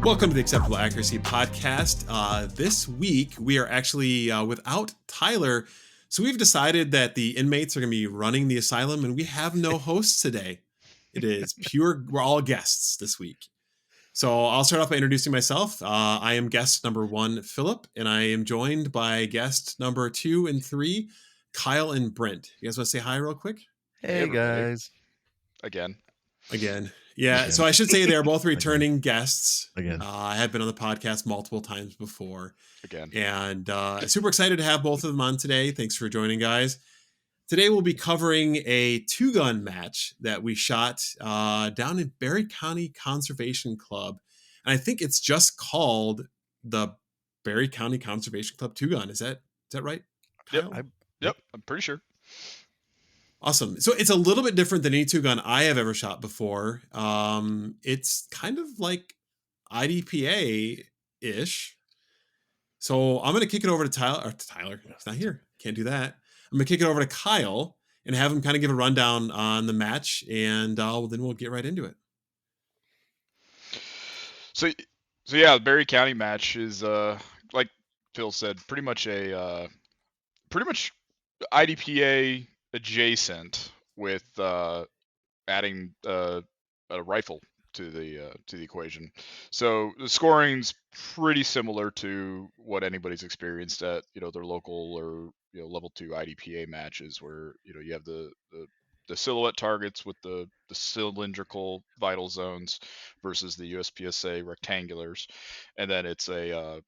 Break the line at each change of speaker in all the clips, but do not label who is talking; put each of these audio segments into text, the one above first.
Welcome to the Acceptable Accuracy Podcast. This week, we are actually without Tyler. So we've decided that the inmates are going to be running the asylum, and we have no hosts today. It is we're all guests this week. So I'll start off by introducing myself. I am guest number 1, Philip, and I am joined by guest number 2 and 3, Kyle and Brent. You guys want to say hi real quick?
Hey guys.
Again.
Yeah.
Again.
So I should say they're both returning guests.
Again.
I have been on the podcast multiple times before.
Again.
And super excited to have both of them on today. Thanks for joining, guys. Today we'll be covering a 2-gun match that we shot down in Barry County Conservation Club. And I think it's just called the Barry County Conservation Club 2-gun. Is that right, Kyle?
Yep, I'm pretty sure.
Awesome. So it's a little bit different than any 2-gun I have ever shot before. It's kind of like IDPA-ish. So I'm going to kick it over to Tyler. He's not here. Can't do that. I'm going to kick it over to Kyle and have him kind of give a rundown on the match, and then we'll get right into it.
So yeah, the Barry County match is like Phil said, pretty much IDPA adjacent with adding a rifle to the equation. So the scoring's pretty similar to what anybody's experienced at their local or level 2 IDPA matches, where you have the silhouette targets with the cylindrical vital zones versus the USPSA rectangulars, and then it's a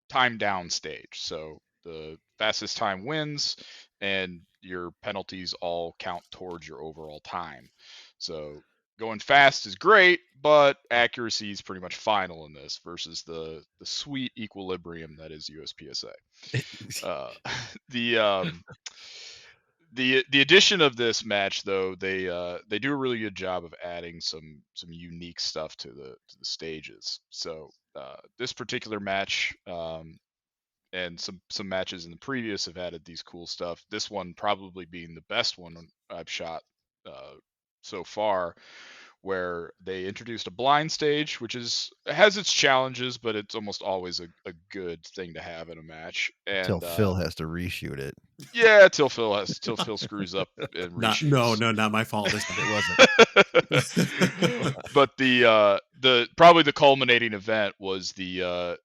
time down stage. So the fastest time wins, and your penalties all count towards your overall time. So going fast is great, but accuracy is pretty much final in this versus the sweet equilibrium that is USPSA. The addition of this match, though, they do a really good job of adding some unique stuff to the stages. So this particular match, and some matches in the previous have added these cool stuff. This one probably being the best one I've shot so far, where they introduced a blind stage, which has its challenges, but it's almost always a good thing to have in a match.
Until Phil has to reshoot it.
Yeah, till Phil screws up and reshoots.
No, not my fault.
It
wasn't. But the probably the culminating event was the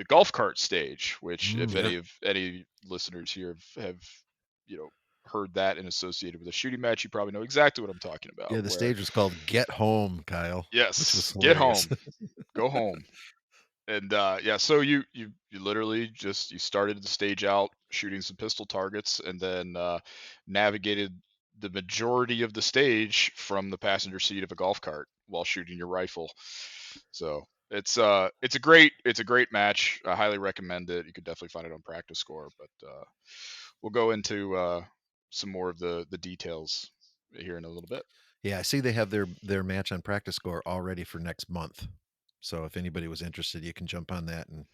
golf cart stage, which if any listeners here have heard that and associated with a shooting match, you probably know exactly what I'm talking about.
Yeah, the stage was called Get Home, Kyle.
Yes, Get Home, go home. And so you literally you started the stage out shooting some pistol targets, and then navigated the majority of the stage from the passenger seat of a golf cart while shooting your rifle. So it's a great match. I highly recommend it. You could definitely find it on Practice Score, but we'll go into some more of the details here in a little bit.
Yeah, I see they have their match on Practice Score already for next month. So if anybody was interested, you can jump on that. And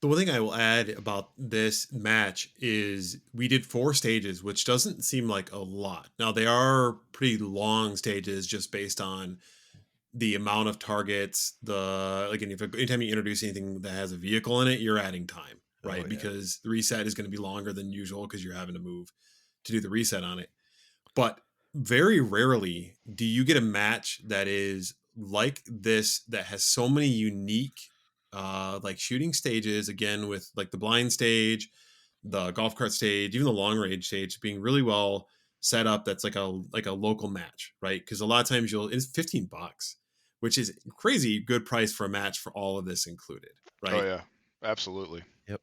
the one thing I will add about this match is we did 4 stages, which doesn't seem like a lot. Now, they are pretty long stages just based on the amount of targets. Anytime you introduce anything that has a vehicle in it, you're adding time, right?
yeah.
Because the reset is going to be longer than usual because you're having to move to do the reset on it. But very rarely do you get a match that is like this, that has so many unique shooting stages, again, with like the blind stage, the golf cart stage, even the long range stage being really well set up. That's like a local match, right? Because a lot of times it's $15, which is crazy good price for a match for all of this included, right?
Oh yeah, absolutely.
Yep.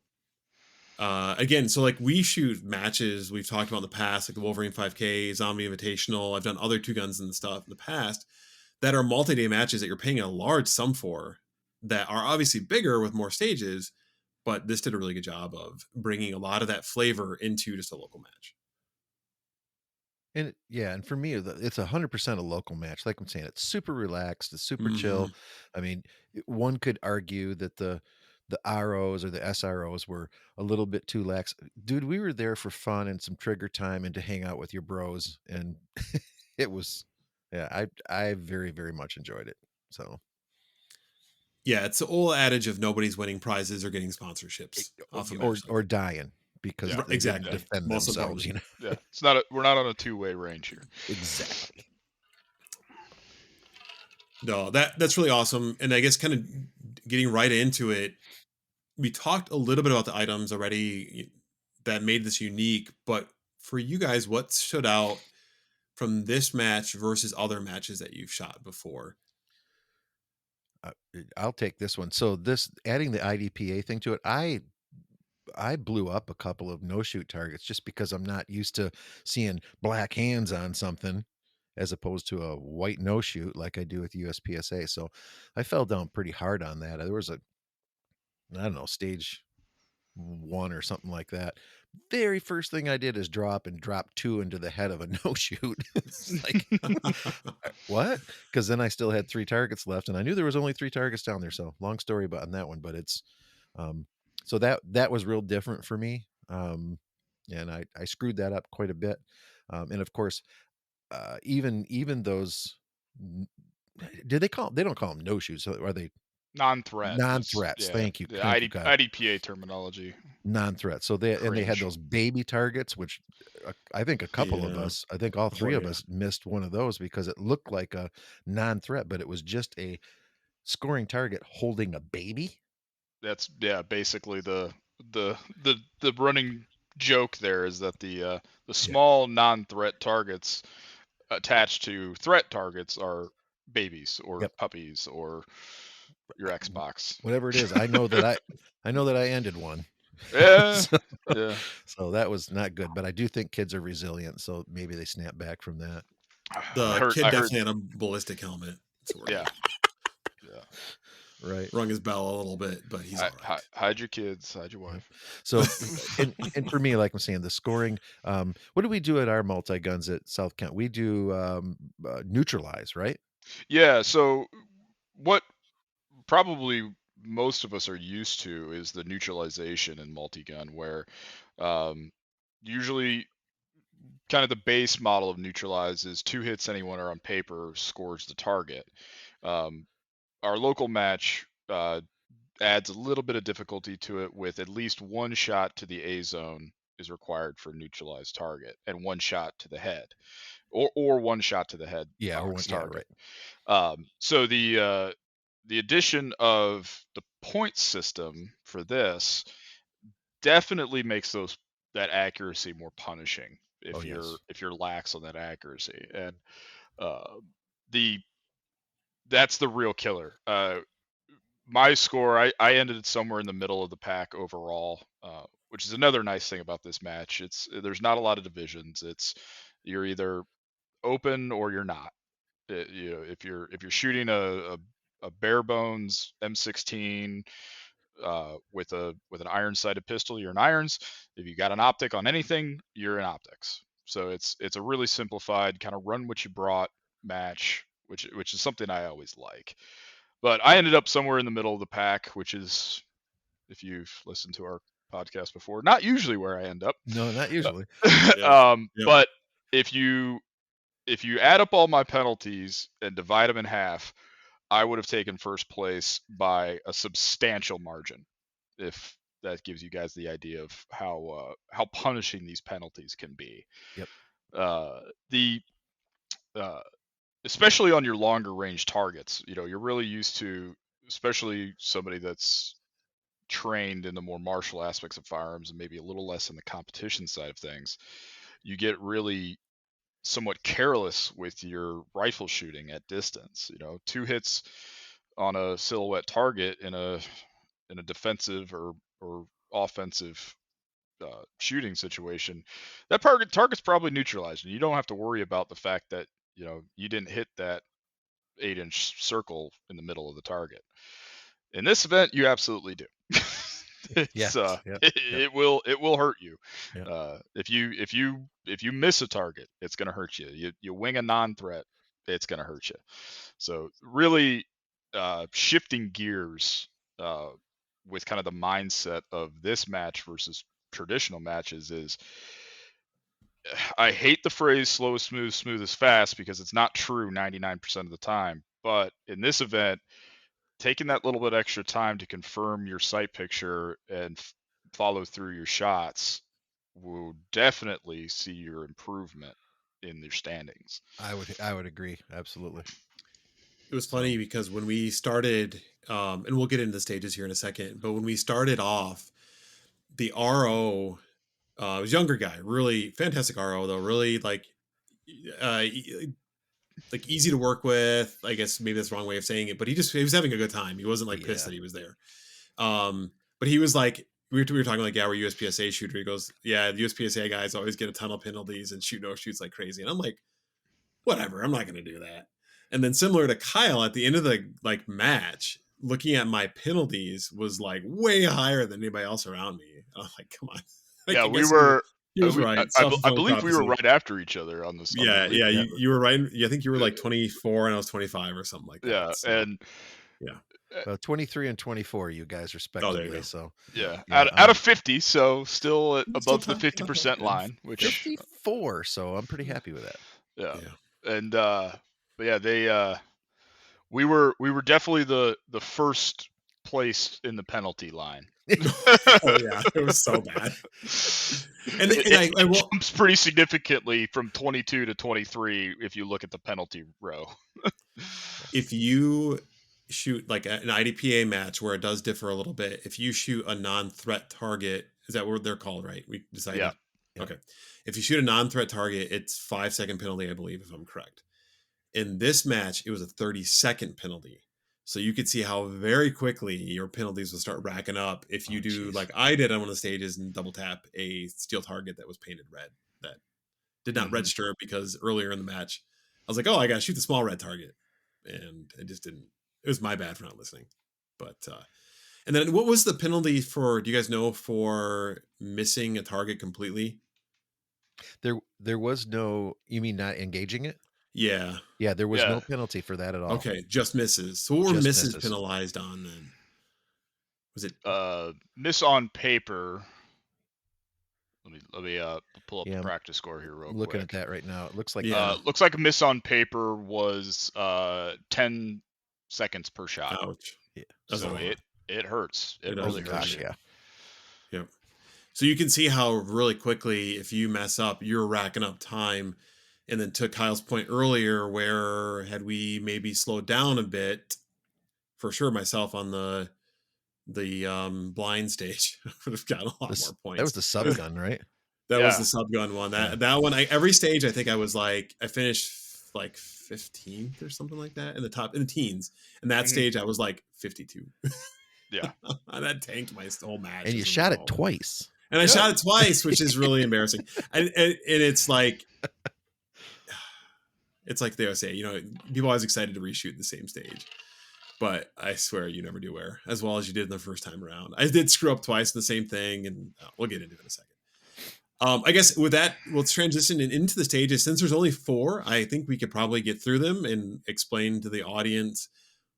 Again, so like we shoot matches we've talked about in the past, like the Wolverine 5K, Zombie Invitational. I've done other 2-guns and stuff in the past that are multi-day matches that you're paying a large sum for, that are obviously bigger with more stages, but this did a really good job of bringing a lot of that flavor into just a local match.
And for me, it's 100% a local match. Like I'm saying, it's super relaxed, it's super chill. I mean, one could argue that the ROs or the SROs were a little bit too lax. Dude, we were there for fun and some trigger time and to hang out with your bros, and it was Yeah, I very, very much enjoyed it. So
Yeah, it's the old adage of nobody's winning prizes or getting
it-
sponsorships off a match like
or
that.
dying because
Yeah,
they didn't
yeah,
Exactly.
defend
Most
themselves,
importantly.
yeah. It's not. We're not on a two-way range here.
Exactly.
No, that's really awesome. And I guess kind of getting right into it, we talked a little bit about the items already that made this unique, but for you guys, what stood out from this match versus other matches that you've shot before?
Uh, I'll take this one. So this adding the IDPA thing to it, I blew up a couple of no shoot targets just because I'm not used to seeing black hands on something as opposed to a white no shoot like I do with USPSA. So I fell down pretty hard on that. There was a, I don't know, stage one or something like that. Very first thing I did is drop two into the head of a no shoot. It's like, what? Because then I still had three targets left, and I knew there was only three targets down there. So long story about on that one, but it's um, so that was real different for me. And I screwed that up quite a bit. And of course, even those, n- did they don't call them no shoes? So are they
Non-threat is
non-threats?
yeah.
Thank
The
you, God.
IDPA terminology.
Non-threat. So they had
Cringe.
those baby targets, which I think a couple of
Yeah.
us, I think all
Oh,
three of
yeah.
us missed one of those because it looked like a non-threat, but it was just a scoring target holding a baby.
That's basically the running joke there is that the
Yeah.
small non-threat targets attached to threat targets are babies or
Yep.
puppies or your Xbox.
Whatever it is, I know that I ended one.
Yeah,
so,
yeah.
so that was not good, but I do think kids are resilient, so maybe they snap back from that.
I
The
heard.
kid
I heard.
definitely had a ballistic helmet. That's where
Yeah,
he
yeah.
Right.
rung his bell a little bit, but he's all right.
Hide your kids. Hide your
Yep.
wife.
So, and for me, like I'm saying, the scoring. What do we do at our multi guns at South Kent? We do neutralize, right?
Yeah. So what probably most of us are used to is the neutralization in multi-gun, where um, usually kind of the base model of neutralize is two hits anyone or on paper scores the target. Um, our local match adds a little bit of difficulty to it with at least one shot to the A zone is required for neutralized target and one shot to the head or one shot to the head
Yeah, or one.
box
Yeah,
target.
right.
So the addition of the point system for this definitely makes those that accuracy more punishing
Oh yes.
if you're lax on that accuracy. And uh, the that's the real killer. My score, I ended somewhere in the middle of the pack overall, which is another nice thing about this match. It's there's not a lot of divisions. It's you're either open or you're not. You know, if you're shooting a bare bones M16 with an iron sighted pistol, you're in irons. If you got an optic on anything, you're in optics. So it's a really simplified kind of run what you brought match, which is something I always like. But I ended up somewhere in the middle of the pack, which is if you've listened to our podcast before, not usually where I end up.
No, not usually.
Yep. Yep.
But if you if you add up all my penalties and divide them in half, I would have taken first place by a substantial margin. If that gives you guys the idea of how punishing these penalties can be.
Yep.
The uh, Especially on your longer range targets, you know, you're really used to, especially somebody that's trained in the more martial aspects of firearms and maybe a little less in the competition side of things. You get really somewhat careless with your rifle shooting at distance. You know, two hits on a silhouette target in a defensive or offensive shooting situation, that target's probably neutralized, and you don't have to worry about the fact that you know you didn't hit that 8-inch circle in the middle of the target. In this event, you absolutely do. it's
Yes. Yep. Yep.
it will hurt you.
Yep.
If you miss a target, it's going to hurt you. You wing a non-threat, it's going to hurt you. So really, shifting gears uh, with kind of the mindset of this match versus traditional matches is I hate the phrase slow is smooth, smooth is fast, because it's not true 99% of the time. But in this event, taking that little bit extra time to confirm your sight picture and follow through your shots will definitely see your improvement in your standings.
I would agree. Absolutely.
It was
So
funny because when we started, and we'll get into the stages here in a second, but when we started off, the RO was a younger guy, really fantastic RO though, really uh, like easy to work with. I guess maybe that's the wrong way of saying it, but he was having a good time. He wasn't like pissed
yeah,
that he was there. But he was like, we were talking like, yeah, we're USPSA shooter. He goes, yeah, the USPSA guys always get a ton of penalties and shoot no shoots like crazy. And I'm like, whatever, I'm not going to do that. And then similar to Kyle, at the end of the like match, looking at my penalties was like way higher than anybody else around me. I'm like, come on. Like,
Yeah,
I
we
guess
were.
he was right.
I
Self-fulfilling
believe we were
prophecy.
right after each other on this
Yeah,
league.
yeah.
yeah,
You were right. I think you were like 24 and I was 25 or something like that.
Yeah,
So
and
yeah.
23 and 24, you guys
Oh, there you
respectively.
go.
So
yeah,
yeah,
out of 50, so still
Still
above the
top, not bad,
50%
man.
line, which
54. So I'm pretty happy with that.
yeah,
Yeah.
and but yeah, we were definitely the first place in the penalty line.
Oh yeah, it was so bad. And
It,
and
it
I will.
jumps pretty significantly from 22 to 23 if you look at the penalty row.
If you shoot like an IDPA match where it does differ a little bit, if you shoot a non-threat target, is that what they're called, right? We
Yeah,
decided.
Yep.
Okay. If you shoot a non-threat target, it's 5-second penalty, I believe, if I'm correct. In this match, it was a 30-second penalty. So you could see how very quickly your penalties will start racking up if you
Oh,
do
jeez.
like I did on one of the stages and double tap a steel target that was painted red that did not
hmm
register because earlier in the match I was like, oh, I gotta shoot the small red target, and it just didn't. It was my bad for not listening. But and then what was the penalty for? Do you guys know for missing a target completely?
There was no, you mean not engaging it?
Yeah.
Yeah, there was
yeah.
no penalty for that at all.
Okay, just misses. So what were
Just
misses
misses.
penalized on then? Was it
Miss on paper. Let me pull up the
Yeah, I'm
practice score here real
looking at
quick.
that right now. It looks like
yeah?
Looks like a miss on paper was 10 seconds per shot.
Ouch.
yeah.
That's a
So
lot.
it hurts.
It
It
does
Oh
really
hurt.
gosh,
hurts.
yeah.
Yep. So you can see how really quickly, if you mess up, you're racking up time. And then to Kyle's point earlier, where had we maybe slowed down a bit, for sure, myself on the blind stage would have gotten a lot
This
more
that was
points.
the sub gun, right?
That was the
Yeah.
sub gun one.
Yeah.
That one, every stage, I think I was like, I finished like 15th or something like that in the teens. And that
hmm
stage, I was like 52.
Yeah.
That tanked my whole match
And you
as a
shot it
result.
twice.
And I
Yeah.
shot it twice, which is really embarrassing. And it's like they always say, people are always excited to reshoot the same stage. But I swear you never do wear as well as you did in the first time around. I did screw up twice in the same thing, and we'll get into it in a second. I guess with that, let's transition into the stages. Since there's only 4, I think we could probably get through them and explain to the audience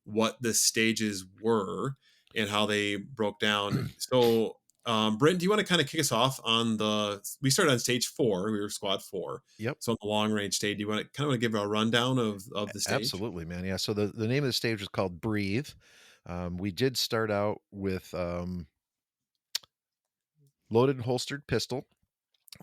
what the stages were and how they broke down. So, Brent, do you want to kind of kick us off on we started on stage 4. We were squad 4.
Yep.
So on the long range stage, do you want to kind of give a rundown of the stage?
Absolutely, man. Yeah. So the name of the stage was called Breathe. We did start out with loaded and holstered pistol.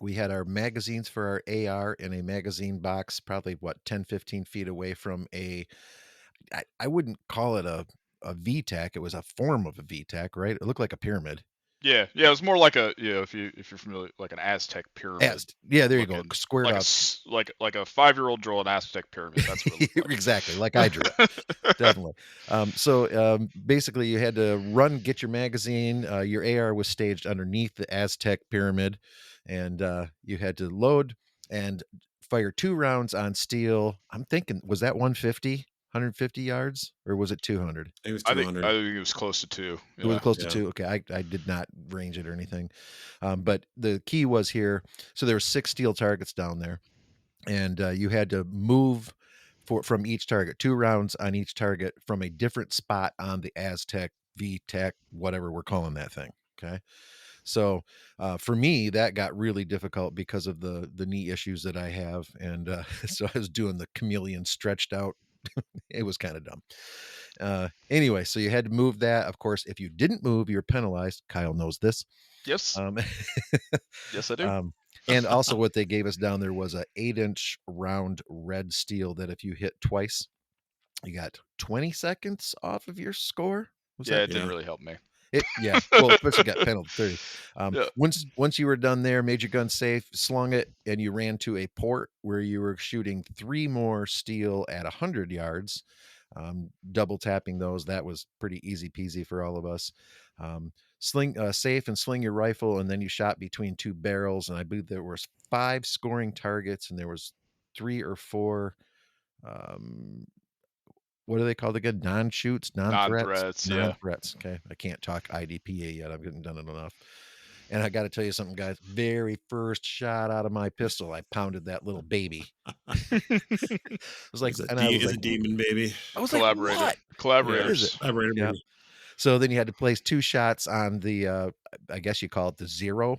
We had our magazines for our AR in a magazine box, probably 10, 15 feet away from I wouldn't call it a VTAC. It was a form of a VTAC, right? It looked like a pyramid.
Yeah. Yeah. It was more like if you're familiar, like an Aztec pyramid
Yeah, there you go.
looking,
Squared
like
out.
like a 5-year-old drew an Aztec pyramid. That's what it looked like.
Exactly, like I drew it. Definitely. Basically, you had to get your magazine. Your AR was staged underneath the Aztec pyramid, and you had to load and fire 2 rounds on steel. I'm thinking, was that 150 yards, or was it 200?
It was
I think
200.
I think it was close to 2.
It was
Yeah.
close to
Yeah.
2. Okay, I did not range it or anything, but the key was here. So there were 6 steel targets down there, and you had to move from each target, 2 rounds on each target from a different spot on the Aztec, VTech, whatever we're calling that thing. Okay. So for me, that got really difficult because of the knee issues that I have, and so I was doing the chameleon stretched out. It was kind of dumb. Anyway, so you had to move that. Of course, if you didn't move, you're penalized. Kyle knows this.
Yes.
Um,
Yes, I do.
um, and also, what they gave us down there was a 8-inch round red steel that if you hit twice, you got 20 seconds off of your score. Was
Yeah,
that
it didn't
Yeah.
really help me.
it? Yeah. Well, especially got penalty 30.
Yeah.
Once you were done there, made your gun safe, slung it, and you ran to a port where you were shooting 3 more steel at 100 yards. Double tapping those, that was pretty easy peasy for all of us. Sling safe and sling your rifle, and then you shot between 2 barrels, and I believe there was 5 scoring targets, and there was 3 or 4 um, what are they called again? Non-shoots, non-threats,
Non-threats, yeah.
non-threats. Okay, I can't talk IDPA yet. I've gotten done it enough. And I got to tell you something, guys. Very first shot out of my pistol, I pounded that little baby. It was like, and I was
It's
like,
a demon baby.
I was like,
Collaborator.
what? What is it?
Collaborators.
Vibrator
Yeah.
baby.
So then you had to place 2 shots on the, I guess you call it the 0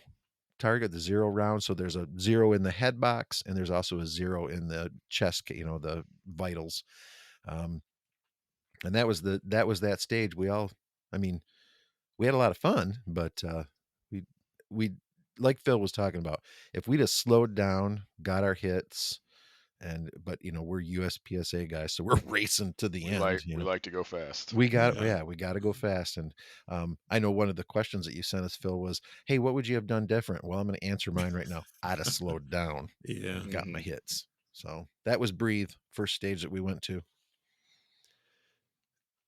target, the 0 round. So there's a 0 in the head box, and there's also a 0 in the chest, the vitals. And that was that stage. I mean, we had a lot of fun, but we we like Phil was talking about, if we just slowed down, got our hits, but we're USPSA guys, so we're racing to the
We
end.
like to go fast.
We got
Yeah.
we got to go fast. And I know one of the questions that you sent us, Phil, was, "Hey, what would you have done different?" Well, I'm going to answer mine right now. I'd have slowed down
Yeah.
and got my
Mhm.
hits. So that was Breathe, first stage that we went to.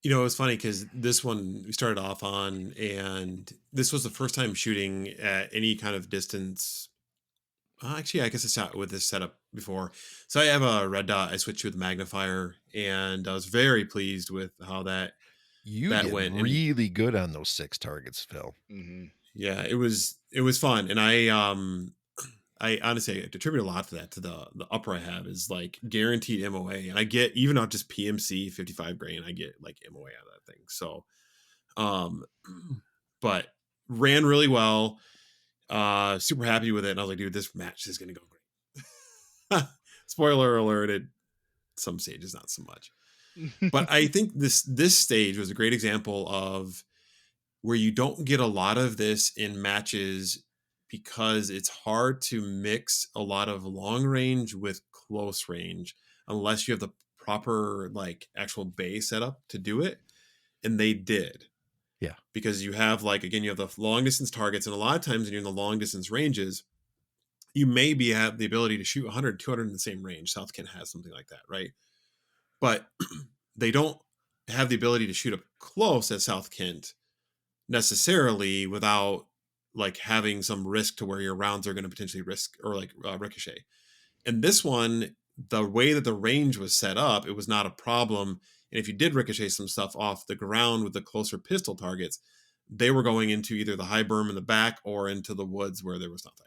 It was funny because this one we started off on, and this was the first time shooting at any kind of distance. Actually, I guess I shot with this setup before. So I have a red dot. I switched to with magnifier, and I was very pleased with how
You
that
did
went. And
really good on those 6 targets, Phil.
Mhm.
yeah, it was fun, and I honestly attribute a lot to that, to the upper I have is like guaranteed MOA, and I get, even out just PMC 55 grain, I get like MOA out of that thing. So, um, but ran really well. Super happy with it, and I was like, dude, this match is gonna go great. Spoiler alert! At some stages, not so much, but I think this stage was a great example of where you don't get a lot of this in matches because it's hard to mix a lot of long range with close range unless you have the proper like actual bay setup to do it, and they did,
Yeah.
because you have, like, again, you have the long distance targets, and a lot of times when you're in the long distance ranges, you maybe have the ability to shoot 100 200 in the same range. South Kent has something like that, right? But they don't have the ability to shoot up close at South Kent necessarily without like having some risk to where your rounds are going to potentially risk or like ricochet. And this one, the way that the range was set up, it was not a problem. And if you did ricochet some stuff off the ground with the closer pistol targets, they were going into either the high berm in the back or into the woods where there was nothing.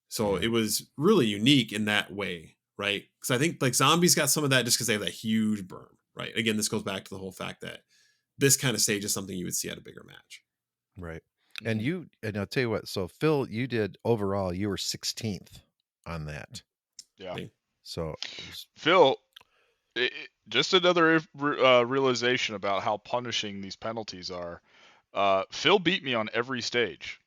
So it
Right.
was really unique in that way, right? Because I think like Zombies got some of that just because they have that huge berm, right? Again, this goes back to the whole fact that this kind of stage is something you would see at a bigger match.
Right.
Mhm.
And I'll tell you what, so Phil, you did overall, you were 16th on that.
Yeah.
Thing.
So it was,
Phil, just another realization about how punishing these penalties are. Phil beat me on every stage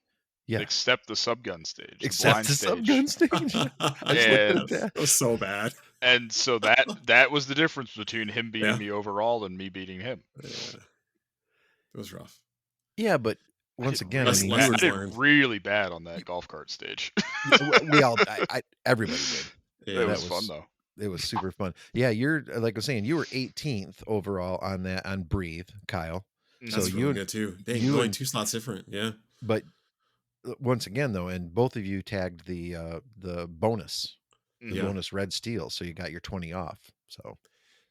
yeah,
except the subgun stage, the
except
blind
the
stage.
subgun stage. I just looked
Yeah,
at that.
it was so bad.
And so that was the difference between him beating
Yeah,
me overall and me beating him.
yeah, it was rough.
Yeah, but
I
once
did
again, I
really
mean,
bad.
you
I
were,
did
Lessons learned.
really bad on that
you,
golf cart stage.
we all, everybody did.
It
Yeah,
That
was fun
was,
though.
it was super fun. Yeah, you're like I was saying, you were 18th overall on that on Breathe, Kyle. So
that's
Mhm.
really good too. Dang,
you
only
and
2 slots different. Yeah,
but once again though, and both of you tagged the bonus, the
yeah.
Mhm.
bonus red steel, so you got your 20 off. So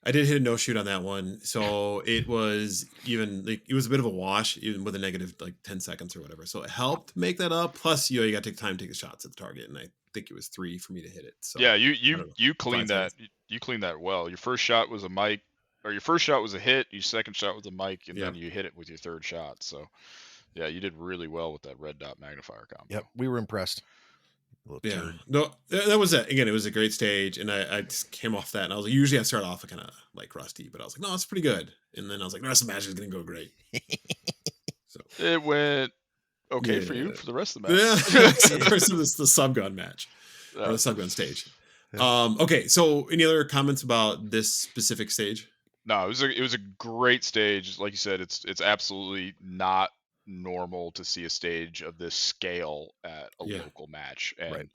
I did hit a no shoot on that one, so it was even like it was a bit of a wash, even with a negative like 10 seconds or whatever. So it helped make that up. Plus, you got to take time to take the shots at the target, and I think it was 3 for me to hit it. So
Yeah,
I don't know,
you
5
cleaned that.
seconds.
You cleaned that well. Your first shot was a mic, or your first shot was a hit. Your second shot was a mic, and
Yeah,
then you hit it with your third shot. So Yeah, you did really well with that red dot magnifier
Yep,
combo.
we were impressed. Little
Yeah,
turd.
no, that was it. Again, it was a great stage, and I just came off that, and I was like, usually I start off kind of like rusty, but I was like, no, it's pretty good. And then I was like, the rest of the match is gonna go great. So
It went okay for you
yeah,
for the rest of the
yeah.
match.
So the rest of this the subgun match or
Yeah.
the subgun stage.
Yeah.
Okay, so any other comments about this specific stage?
No, it was a great stage. Like you said, it's absolutely not normal to see a stage of this scale at a
Yeah,
local match,
Right.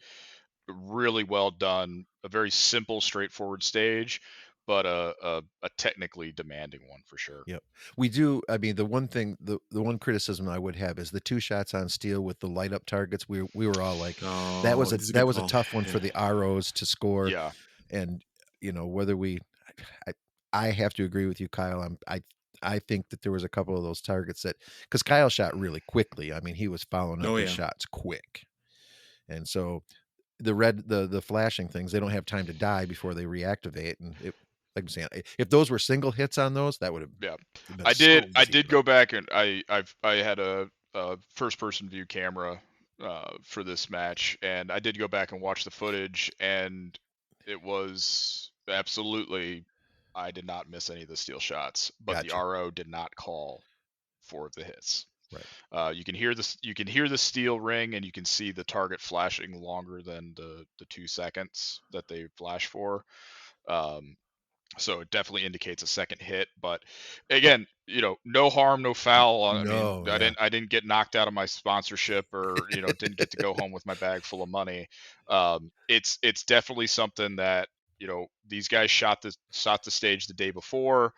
and really well done. A very simple, straightforward stage, but a technically demanding one for sure.
Yep. We do. I mean, the one thing, the one criticism I would have is the 2 shots on steel with the light up targets. We were all like,
oh, this is a good
that was a
call.
tough one
Yeah,
for the ROs to score.
Yeah,
And whether I, I have to agree with you, Kyle. I think that there was a couple of those targets that, because Kyle shot really quickly. I mean, he was following up
oh
his
yeah,
shots quick, and so the flashing things, they don't have time to die before they reactivate. And it, like I'm saying, if those were single hits on those, that would have
yeah.
been
I
so
did. I
easy for
did
them.
go back and I had a first person view camera for this match, and I did go back and watch the footage, and it was absolutely. I did not miss any of the steel shots, but the
Gotcha.
RO did not call for the hits.
Right.
You can hear this. You can hear the steel ring, and you can see the target flashing longer than the 2 seconds that they flash for. Um, so it definitely indicates a second hit. But again, no harm, no foul. I mean,
No,
I
yeah.
didn't get knocked out of my sponsorship, or didn't get to go home with my bag full of money. It's definitely something that these guys shot the stage the day before.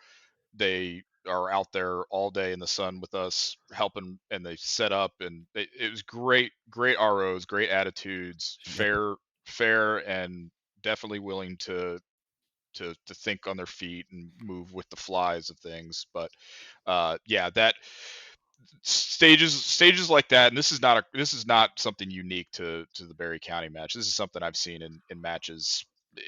They are out there all day in the sun with us helping, and they set up, and it was great ROs, great attitudes,
Yep.
fair, and definitely willing to think on their feet and move with the flies of things. But yeah, that stages like that, and this is not something unique to the Berry County match. This is something I've seen in matches in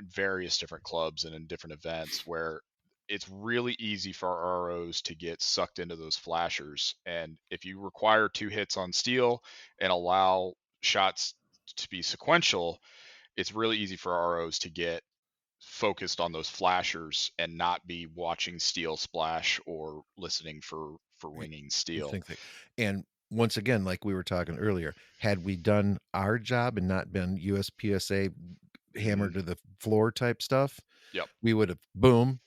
various different clubs and in different events, where it's really easy for our ROs to get sucked into those flashers. And if you require 2 hits on steel and allow shots to be sequential, it's really easy for ROs to get focused on those flashers and not be watching steel splash or listening for
Right.
ringing
You
steel.
think that, and once again, like we were talking earlier, had we done our job and not been USPSA
Hmm.
hammered to the floor type stuff,
Yep.
we would have boom,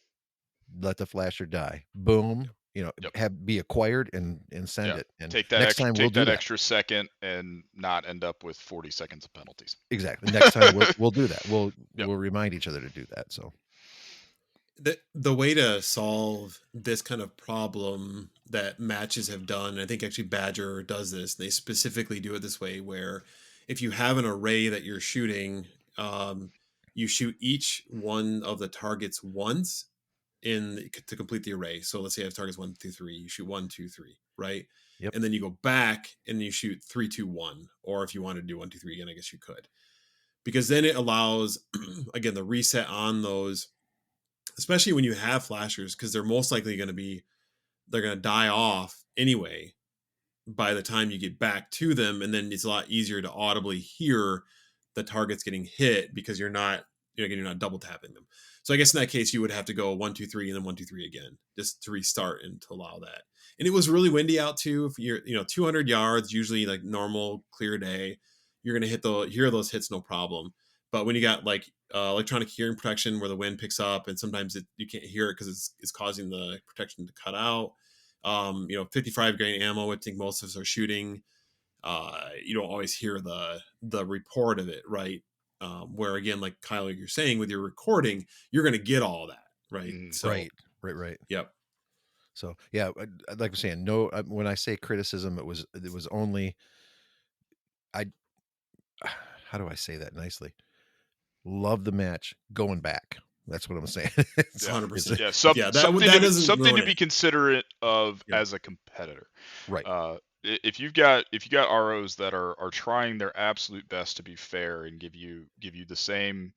let the flasher die. Boom,
Yep. Yep.
have be acquired and send
Yeah.
it. And
Take that
next
extra
time we'll
take
do
that
that.
extra second and not end up with 40 seconds of penalties.
Exactly. Next time we'll do that. We'll
Yep.
we'll remind each other to do that. So
the way to solve this kind of problem that matches have done, and I think actually Badger does this. They specifically do it this way, where if you have an array that you're shooting, you shoot each one of the targets once to complete the array. So let's say I have targets 1, 2, 3. You shoot 1, 2, 3, right?
yep,
And then you go back and you shoot 3, 2, 1. Or if you wanted to do 1, 2, 3 again, I guess you could, because then it allows again the reset on those, especially when you have flashers, because they're most likely they're going to die off anyway by the time you get back to them, and then it's a lot easier to audibly hear the targets getting hit because you're not double tapping them. So I guess in that case you would have to go 1, 2, 3 and then 1, 2, 3 again just to restart and to allow that. And it was really windy out too. If you're 200 yards, usually like normal clear day, you're gonna hear those hits no problem. But when you got like electronic hearing protection where the wind picks up and sometimes you can't hear it because it's causing the protection to cut out. 55 grain ammo, I think most of us are shooting. You don't always hear the report of it, right? Where again, like Kyle, like you're saying, with your recording, you're going to get all that, right?
Mhm.
So,
right.
yep,
So yeah, like I'm saying, no. When I say criticism, it was only I. How do I say that nicely? Love the match going back. That's what I'm saying. it's,
Yeah.
100%.
it's
Yeah.
Yeah,
Something
that doesn't
something to
ruin
be
it.
considerate of
Yep.
as a competitor.
right.
If you got ROs that are trying their absolute best to be fair and give you the same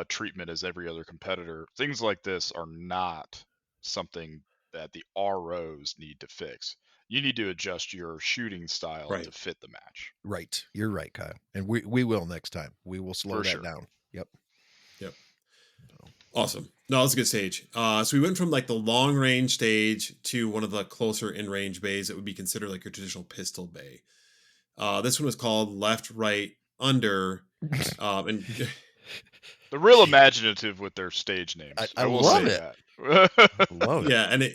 treatment as every other competitor, things like this are not something that the ROs need to fix. you need to adjust your shooting style
Right.
to fit the match.
Right. You're right, Kyle. And we will next time. We will slow
For
that
sure.
down. Yep.
Yep. Awesome. No, that's a good stage. So we went from like the long range stage to one of the closer in range bays that would be considered like your traditional pistol bay. This one was called left, right, under, and
They're real imaginative with their stage names.
I
I will
love
say
it.
that.
Love it.
yeah, and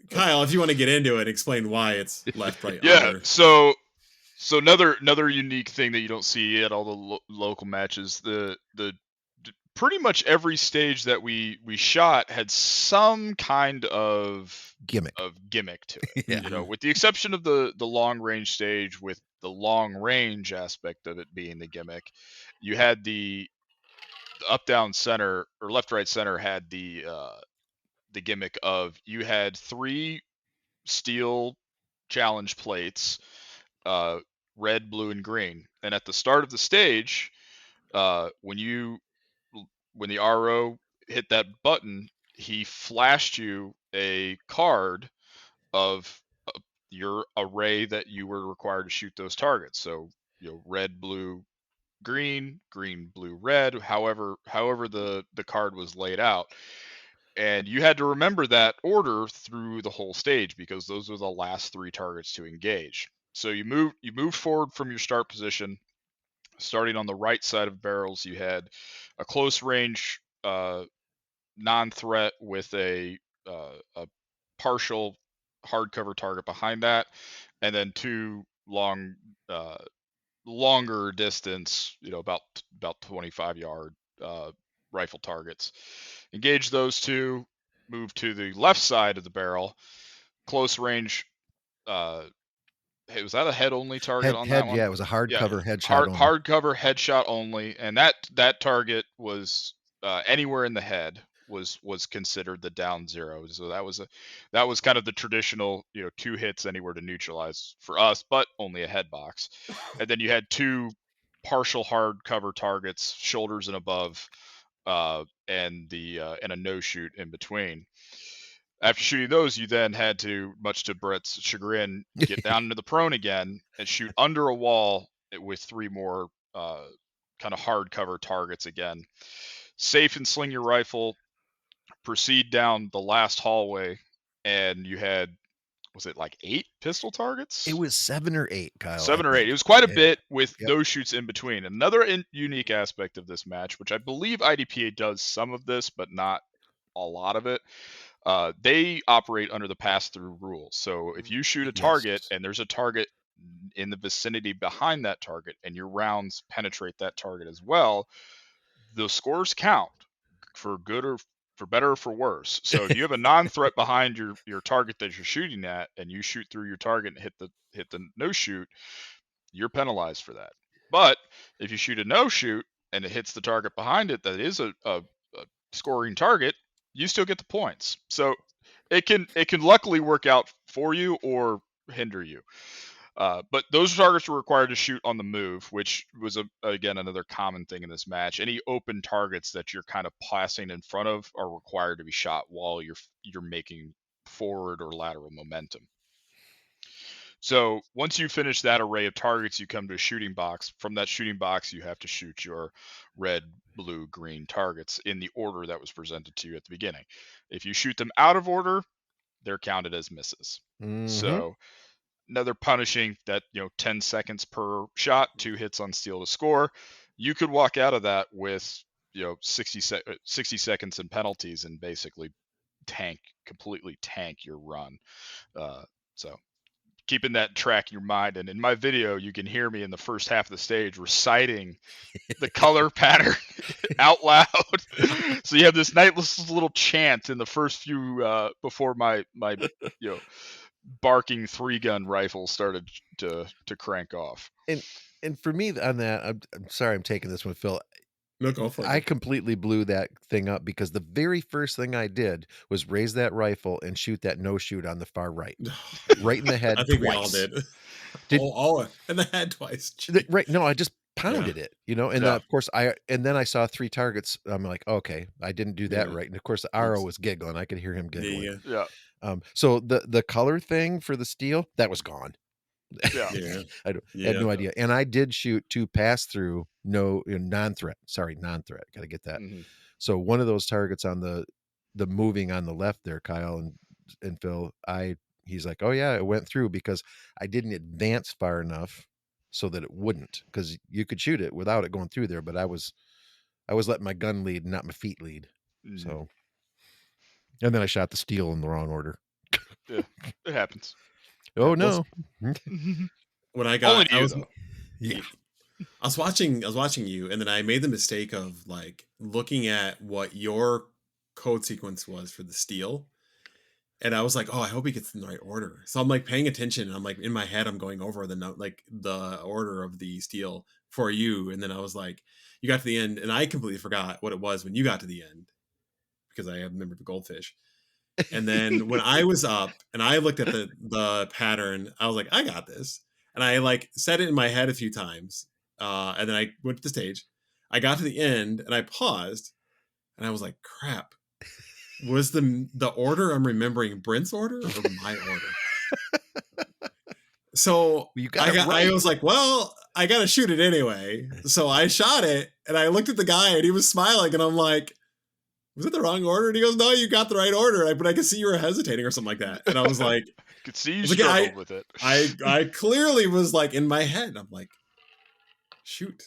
Kyle, if you want to get into it, explain why it's left, right,
Yeah.
under.
So another unique thing that you don't see at all the local matches, pretty much every stage that we shot had some kind of
Gimmick.
gimmick to it.
Yeah.
You know, with the exception of the long range stage, with the long range aspect of it being the gimmick, you had the up down center or left right center had the gimmick of you had 3 steel challenge plates, red, blue, and green. And at the start of the stage, when the RO hit that button, he flashed you a card of your array that you were required to shoot those targets. So, you know, red, blue, green, green, blue, red, however the card was laid out. And you had to remember that order through the whole stage because those are the last 3 targets to engage. So you moved forward from your start position. Starting on the right side of barrels, you had a close range non-threat with a partial hardcover target behind that, and then 2 longer distance, you know, about 25-yard rifle targets. Engage those 2. Move to the left side of the barrel. Close range. Hey, was that a head only target on that one?
Yeah, it was a
Yeah,
hardcover headshot only.
hardcover headshot only, and that target was anywhere in the head was considered the down 0. So that was kind of the traditional, you know, 2 hits anywhere to neutralize for us, but only a head box. And then you had 2 partial hardcover targets, shoulders and above, and a no shoot in between. After shooting those, you then had to, much to Brett's chagrin, get down into the prone again and shoot under a wall with 3 more kind of hardcover targets again. Safe and sling your rifle, proceed down the last hallway, and you had, was it like 8 pistol targets?
It was 7 or 8, Kyle.
7
I
or 8.
think.
It was quite a
Yeah.
bit with
Yep.
no shoots in between. Another unique aspect of this match, which I believe IDPA does some of this, but not a lot of it. They operate under the pass-through rule. So if you shoot a target
Yes.
and there's a target in the vicinity behind that target and your rounds penetrate that target as well, the scores count for good or for better or for worse. So if you have a non-threat behind your target that you're shooting at and you shoot through your target and hit the no shoot, you're penalized for that. But if you shoot a no shoot and it hits the target behind it that is a scoring target, you still get the points. So it can luckily work out for you or hinder you. But those targets were required to shoot on the move, which was again another common thing in this match. Any open targets that you're kind of passing in front of are required to be shot while you're making forward or lateral momentum. So once you finish that array of targets, you come to a shooting box. From that shooting box, you have to shoot your red, blue, green targets in the order that was presented to you at the beginning. If you shoot them out of order, they're counted as misses.
Mm-hmm.
So another punishing that, you know, 10 seconds per shot, 2 hits on steal to score. You could walk out of that with, you know, 60 seconds in penalties and basically completely tank your run. So keeping that track in your mind. And in my video, you can hear me in the first half of the stage reciting the color pattern out loud. So you have this nice little chant in the first few before my you know barking 3-gun rifle started to crank off.
And for me on that, I'm sorry I'm taking this one, Phil.
No, go for it.
I completely blew that thing up because the very first thing I did was raise that rifle and shoot that no shoot on the far right, right in the head.
I think
twice.
we all did.
Did
in the head twice.
right? No, I just pounded it, you know. And
Yeah.
of course, then I saw 3 targets. I'm like, okay, I didn't do that
Yeah.
right. And of course, the RO was giggling. I could hear him giggling.
Yeah.
So the color thing for the steel, that was gone.
Yeah.
Yeah.
Had
Yeah.
no idea. And I did shoot 2 pass-through, no, non-threat. Sorry, non-threat. Gotta get that.
Mhm.
So one of those targets on the moving on the left there, Kyle and Phil, he's like, "Oh yeah, it went through because I didn't advance far enough so that it wouldn't, because you could shoot it without it going through there, but I was letting my gun lead, not my feet lead."
Mhm.
So, and then I shot the steel in the wrong order.
Yeah. It happens.
Oh
Well,
no.
when
Only to
I
you
was,
though.
Yeah.
I was watching you, and then I made the mistake of like looking at what your code sequence was for the steel. And I was like, oh, I hope he gets in the right order. So I'm like paying attention, and I'm like in my head, I'm going over the note, like the order of the steel for you. And then I was like, you got to the end, and I completely forgot what it was when you got to the end because I remembered the goldfish. And then when I was up and I looked at the pattern, I was like, I got this. And I like said it in my head a few times. And then I went to the stage. I got to the end and I paused and I was like, crap. Was the order I'm remembering Brent's order or my order? So
You got it
I
right.
was like, well, I gotta shoot it anyway. So I shot it and I looked at the guy and he was smiling and I'm like, was it the wrong order? And he goes, no, you got the right order. But I could see you were hesitating or something like that. And
Could see
I
you
was like, yeah,
struggled with it.
I clearly was like in my head. I'm like, shoot,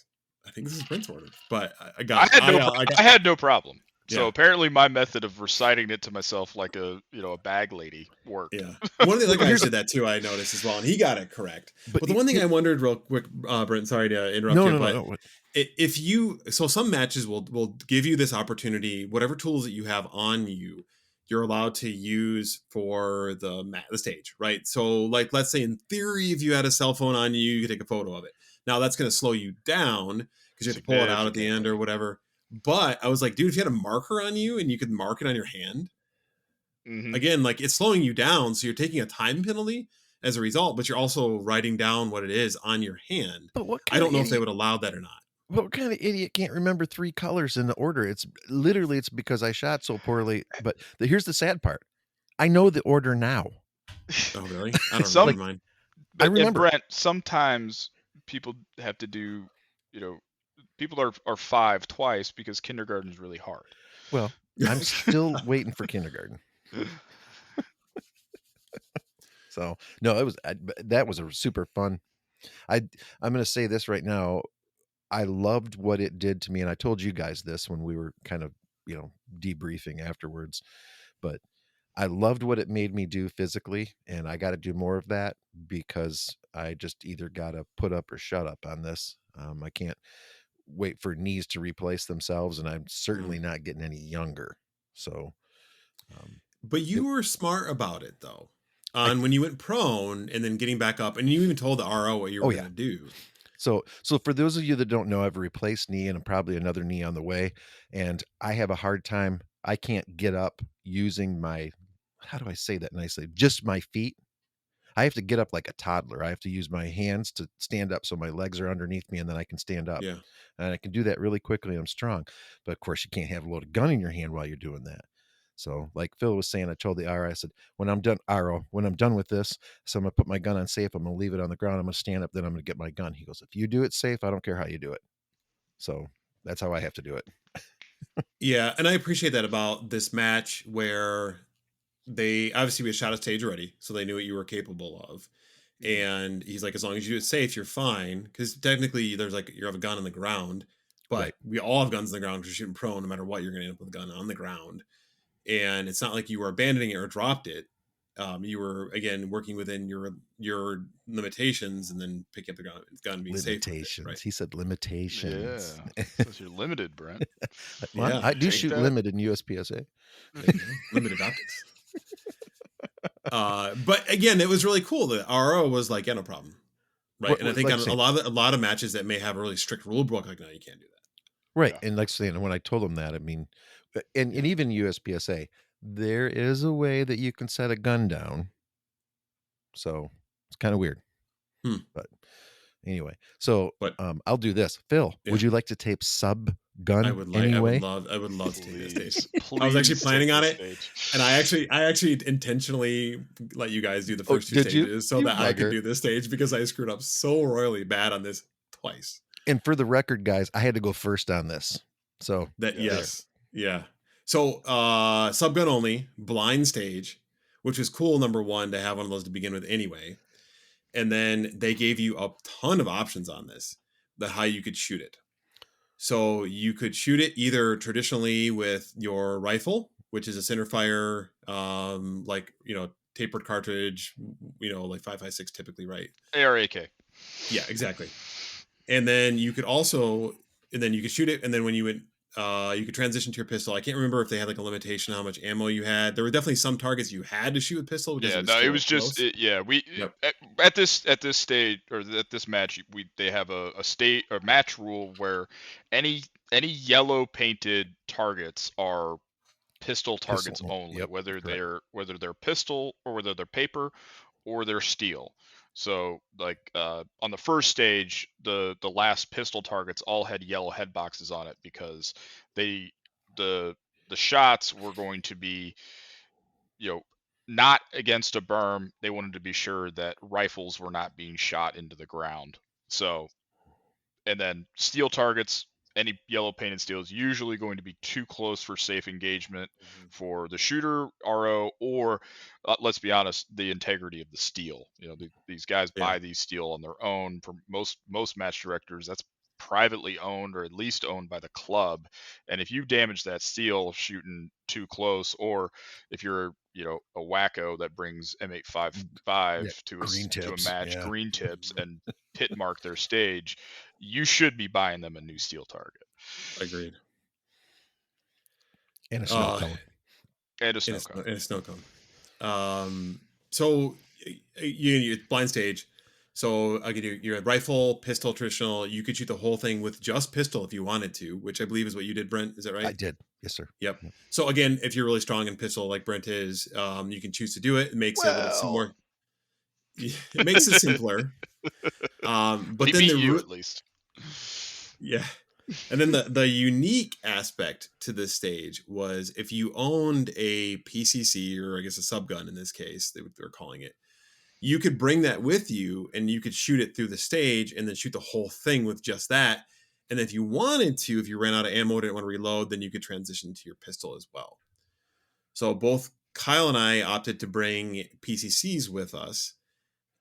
I think this is Brent's order. But
I had no problem. So
yeah.
apparently my method of reciting it to myself like a bag lady worked.
Yeah. One of the other
Well,
guys
here's
did that too, I noticed as well, and he got it correct.
but
But the one thing I wondered real quick, Brent, sorry to interrupt
no,
you,
no, no,
but
no.
if you, so some matches will give you this opportunity, whatever tools that you have on you, you're allowed to use for the stage, right? So like, let's say in theory, if you had a cell phone on you, you could take a photo of it. Now that's going to slow you down because you have to pull it out at the end or
Significantly.
whatever. But I was like, dude, if you had a marker on you and you could mark it on your hand,
Mhm.
again, like it's slowing you down, so you're taking a time penalty as a result, but you're also writing down what it is on your hand.
But what
I
kind of
don't know if they
idiot
would allow that or not.
what kind of idiot can't remember 3 colors in the order? It's literally it's because I shot so poorly, but here's the sad part. I know the order now.
Oh, really? I don't remember
Some
Like,
mine.
I
but and
remember.
Brent, sometimes people have to do, you know, people are 5 twice because kindergarten is really hard.
Well, I'm still waiting for kindergarten. So, no, it was that was a super fun. I I'm gonna say this right now. I loved what it did to me, and I told you guys this when we were kind of, debriefing afterwards, but I loved what it made me do physically, and I gotta do more of that because I just either gotta put up or shut up on this. I can't wait for knees to replace themselves, and I'm certainly
Mm.
not getting any younger. So, um,
But
it
you were smart about it though.
I
On when you went prone and then getting back up, and you even told the RO what you
oh,
were
yeah.
going to do.
So for those of you that don't know, I've replaced knee and I'm probably another knee on the way, and I have a hard time. I can't get up using my, how do I say that nicely? Just my feet. I have to get up like a toddler. I have to use my hands to stand up so my legs are underneath me and then I can stand up.
Yeah.
And I can do that really quickly. I'm strong. But of course, you can't have a loaded gun in your hand while you're doing that. So, like Phil was saying, I told the RO, I said, when I'm done with this, so I'm going to put my gun on safe. I'm going to leave it on the ground. I'm going to stand up. Then I'm going to get my gun. He goes, if you do it safe, I don't care how you do it. So that's how I have to do it.
Yeah, and I appreciate that about this match where they obviously we had shot a stage already, so they knew what you were capable of.
Mhm.
And he's like, as long as you do it safe, you're fine. Because technically, there's like you have a gun on the ground,
Right.
but we all have guns on the ground because you're shooting prone. No matter what, you're going to end up with a gun on the ground. And it's not like you were abandoning it or dropped it. You were again working within your limitations, and then picking up the gun and being safe with it, right?
Limitations. He said limitations.
Yeah. Says you're limited, Brent.
Well,
Yeah,
I do
Take
shoot
that.
limited in USPSA.
there you go. Limited optics. But again, it was really cool. The RO was like, yeah, no problem. Right. And I think
Like
on
saying,
a lot of matches that may have a really strict rule book, like, no, you can't do that.
right.
Yeah.
And like saying, when I told him that, I mean, and
Yeah.
even USPSA, there is a way that you can set a gun down. So it's kind of weird.
Hmm.
But anyway, so
But
I'll do this. Phil,
yeah.
would you like to tape sub gun anyway?
I would love to take this stage.
Please,
I was actually
please
planning
take
on
this
it,
stage.
and I actually intentionally let you guys do the
Oh,
first two
did you?
stages so
You
that I could
bugger.
do this stage because I screwed up so royally bad on this twice.
And for the record, guys, I had to go first on this. So
That
Yes.
yes, yeah. So subgun only, blind stage, which was cool. Number one, to have one of those to begin with anyway. And then they gave you a ton of options on this, the how you could shoot it. So you could shoot it either traditionally with your rifle, which is a centerfire, like tapered cartridge, like 5.56 typically, right?
AR-AK.
Yeah, exactly. And then you could also, and then you could shoot it, and then when you went, you could transition to your pistol. I can't remember if they had like a limitation on how much ammo you had. There were definitely some targets you had to shoot with pistol because
Yeah,
it was
no, it
still
was
close.
just we
Yep.
at this stage or at this match they have a state or match rule where any yellow painted targets are pistol targets
Pistol.
only,
Yep,
whether
correct.
they're pistol or whether they're paper or they're steel. So like on the first stage, the last pistol targets all had yellow head boxes on it because the shots were going to be not against a berm. They wanted to be sure that rifles were not being shot into the ground. So, and then steel targets, any yellow painted steel is usually going to be too close for safe engagement for the shooter, RO, or let's be honest, the integrity of the steel. These guys
Yeah.
buy these steel on their own. For most match directors, that's privately owned or at least owned by the club. And if you damage that steel shooting too close, or if you're a wacko that brings M855 to
Green
to a
tips.
match,
Yeah.
green tips, and pit mark their stage, you should be buying them a new steel target.
Agreed.
And a snow cone.
And a snow cone.
And a snow cone. So you blind stage. So again, you're a rifle, pistol, traditional. You could shoot the whole thing with just pistol if you wanted to, which I believe is what you did, Brent. Is that right?
I did. Yes, sir.
Yep. So again, if you're really strong in pistol like Brent is, you can choose to do it. It makes it a little more. It makes it simpler. But
he
then
beat you at least.
Yeah. And then the unique aspect to this stage was if you owned a PCC, or I guess a subgun in this case, they're calling it, you could bring that with you and you could shoot it through the stage and then shoot the whole thing with just that. And if you wanted to, if you ran out of ammo, didn't want to reload, then you could transition to your pistol as well. So both Kyle and I opted to bring PCCs with us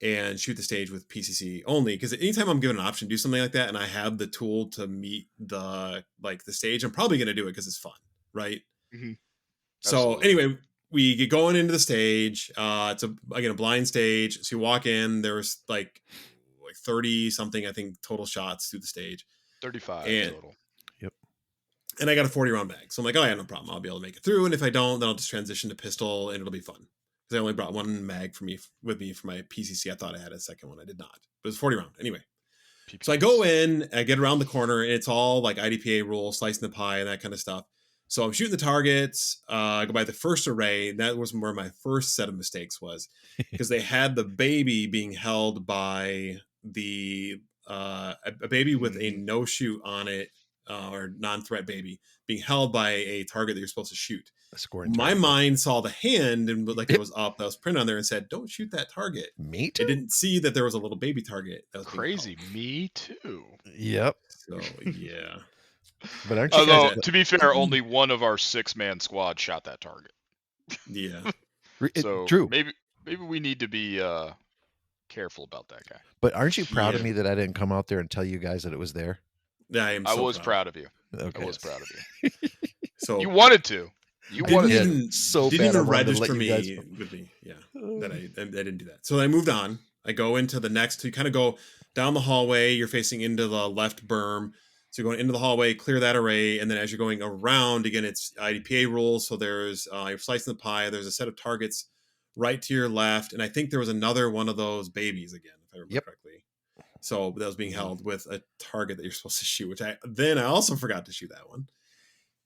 and shoot the stage with PCC only, because anytime I'm given an option to do something like that and I have the tool to meet the stage, I'm probably going to do it because it's fun, right?
Mm-hmm.
So anyway, we get going into the stage. It's a blind stage. So you walk in. There's like 30 something, I think, total shots through the stage.
35 total.
Yep.
And I got a 40 round bag, so I'm like, oh yeah, no problem. I'll be able to make it through. And if I don't, then I'll just transition to pistol, and it'll be fun. I only brought one mag with me for my PCC. I thought I had a second one. I did not. But it was 40 round. Anyway. PPS. So I go in, I get around the corner, and it's all like IDPA rules, slicing the pie and that kind of stuff. So I'm shooting the targets. I go by the first array. That was where my first set of mistakes was, because they had the baby being held by a baby with a no shoot on it, or non-threat baby being held by a target that you're supposed to shoot. My mind saw the hand and it was up, that was printed on there, and said, "Don't shoot that target."
Me too.
It didn't see that there was a little baby target that was
crazy. Me too.
Yep.
So yeah.
But aren't you
Although, to be fair, only one of our 6-man squad shot that target.
Yeah.
So
true.
Maybe we need to be careful about that guy.
But aren't you proud of me that I didn't come out there and tell you guys that it was there?
I am.
I was proud of you.
Okay.
I was proud of you.
So
you wanted to. You
didn't
wanted
even
so
didn't
bad
even
I
register me with me. Yeah, that I didn't do that. So I moved on. I go into the next. You kind of go down the hallway. You're facing into the left berm. So you're going into the hallway, clear that array, and then as you're going around, again, it's IDPA rules. So there's you're slicing the pie. There's a set of targets right to your left, and I think there was another one of those babies again, if I remember correctly. So that was being held with a target that you're supposed to shoot, which I also forgot to shoot that one.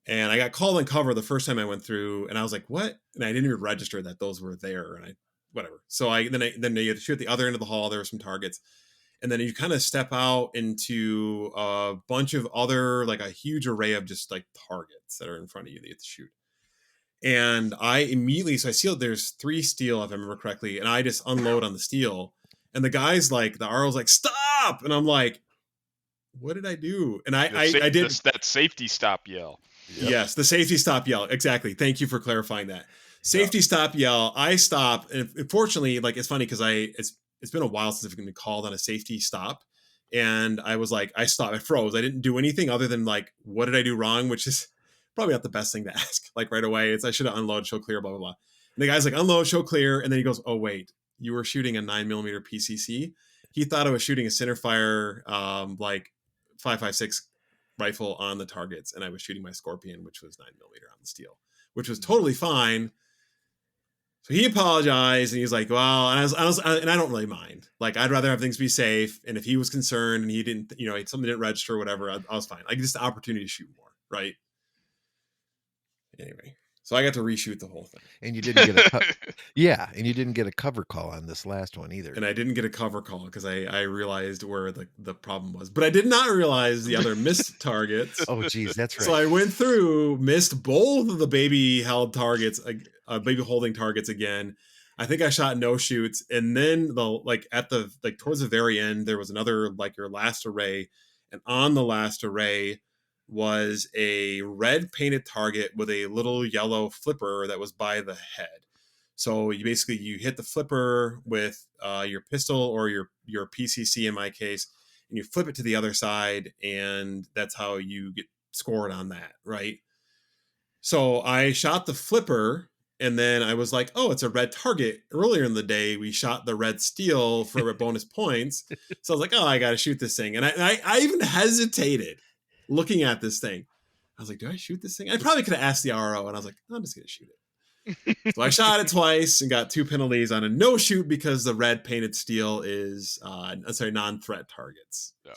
And I got called on cover the first time I went through, and I was like, "What?" And I didn't even register that those were there, and whatever. So then you had to shoot at the other end of the hall. There were some targets, and then you kind of step out into a bunch of other, like a huge array of just like targets that are in front of you that you have to shoot. And I immediately, so I see there's 3 steel, if I remember correctly, and I just unload on the steel. And the guy's like, the RO's like, stop! And I'm like, what did I do? And I did.
That safety stop yell.
Yep.
Yes, the safety stop yell. Exactly. Thank you for clarifying that. Safety stop yell. I stop, and fortunately, like it's funny because it's been a while since I've been called on a safety stop, and I was like, I stopped. I froze. I didn't do anything other than like, what did I do wrong? Which is probably not the best thing to ask. Like right away, it's I should have unloaded, show clear, blah blah blah. And the guy's like, unload, show clear, and then he goes, oh wait, you were shooting a 9mm PCC. He thought I was shooting a centerfire, like 5.56 rifle on the targets, and I was shooting my Scorpion, which was 9mm on the steel, which was totally fine. So he apologized, and he's like, "Well," and and I don't really mind. Like, I'd rather have things be safe. And if he was concerned and he didn't, something didn't register or whatever, I was fine. Like, just the opportunity to shoot more, right? Anyway, so I got to reshoot the whole thing,
And you didn't get and you didn't get a cover call on this last one either.
and I didn't get a cover call because I realized where the problem was, but I did not realize the other missed targets.
Oh, geez, that's right.
So I went through, missed both of the baby held targets, baby holding targets again. I think I shot no shoots, and then towards the very end, there was another like your last array, and on the last array was a red painted target with a little yellow flipper that was by the head. So you hit the flipper with your pistol or your PCC in my case, and you flip it to the other side, and that's how you get scored on that, right? So I shot the flipper, and then I was like, oh, it's a red target. Earlier in the day, we shot the red steel for bonus points. So I was like, oh, I got to shoot this thing. And I even hesitated looking at this thing. I was like, do I shoot this thing? I probably could have asked the RO, and I was like, I'm just going to shoot it. So I shot it twice and got 2 penalties on a no shoot because the red painted steel is non-threat targets.
Yeah.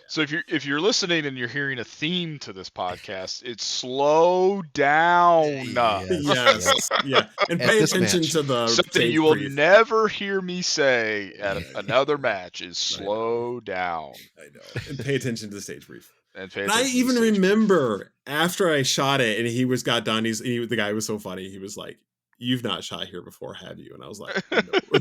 So
if you're listening and you're hearing a theme to this podcast, it's slow down.
Yes. Yeah. And pay attention to the
something you will never hear me say at another match is slow down.
I know. And pay attention to the stage brief.
And
I even remember after I shot it and he got done, the guy was so funny. He was like, you've not shot here before, have you? And I was like,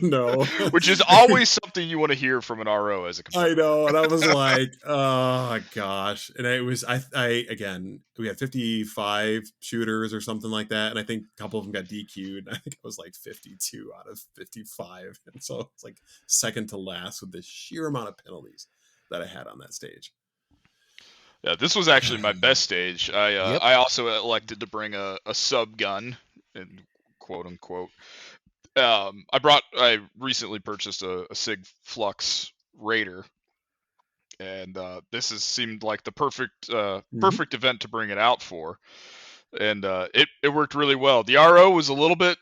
no.
Which is always something you want to hear from an RO as a competitor.
I know. And I was like, oh gosh. And it was, again, we had 55 shooters or something like that. And I think a couple of them got DQ'd. I think I was like 52 out of 55. And so it's like second to last with the sheer amount of penalties that I had on that stage.
Yeah, this was actually my best stage. I also elected to bring a sub gun, and quote unquote. I recently purchased a Sig Flux Raider, and this seemed like the perfect event to bring it out for, and it worked really well. The RO was a little bit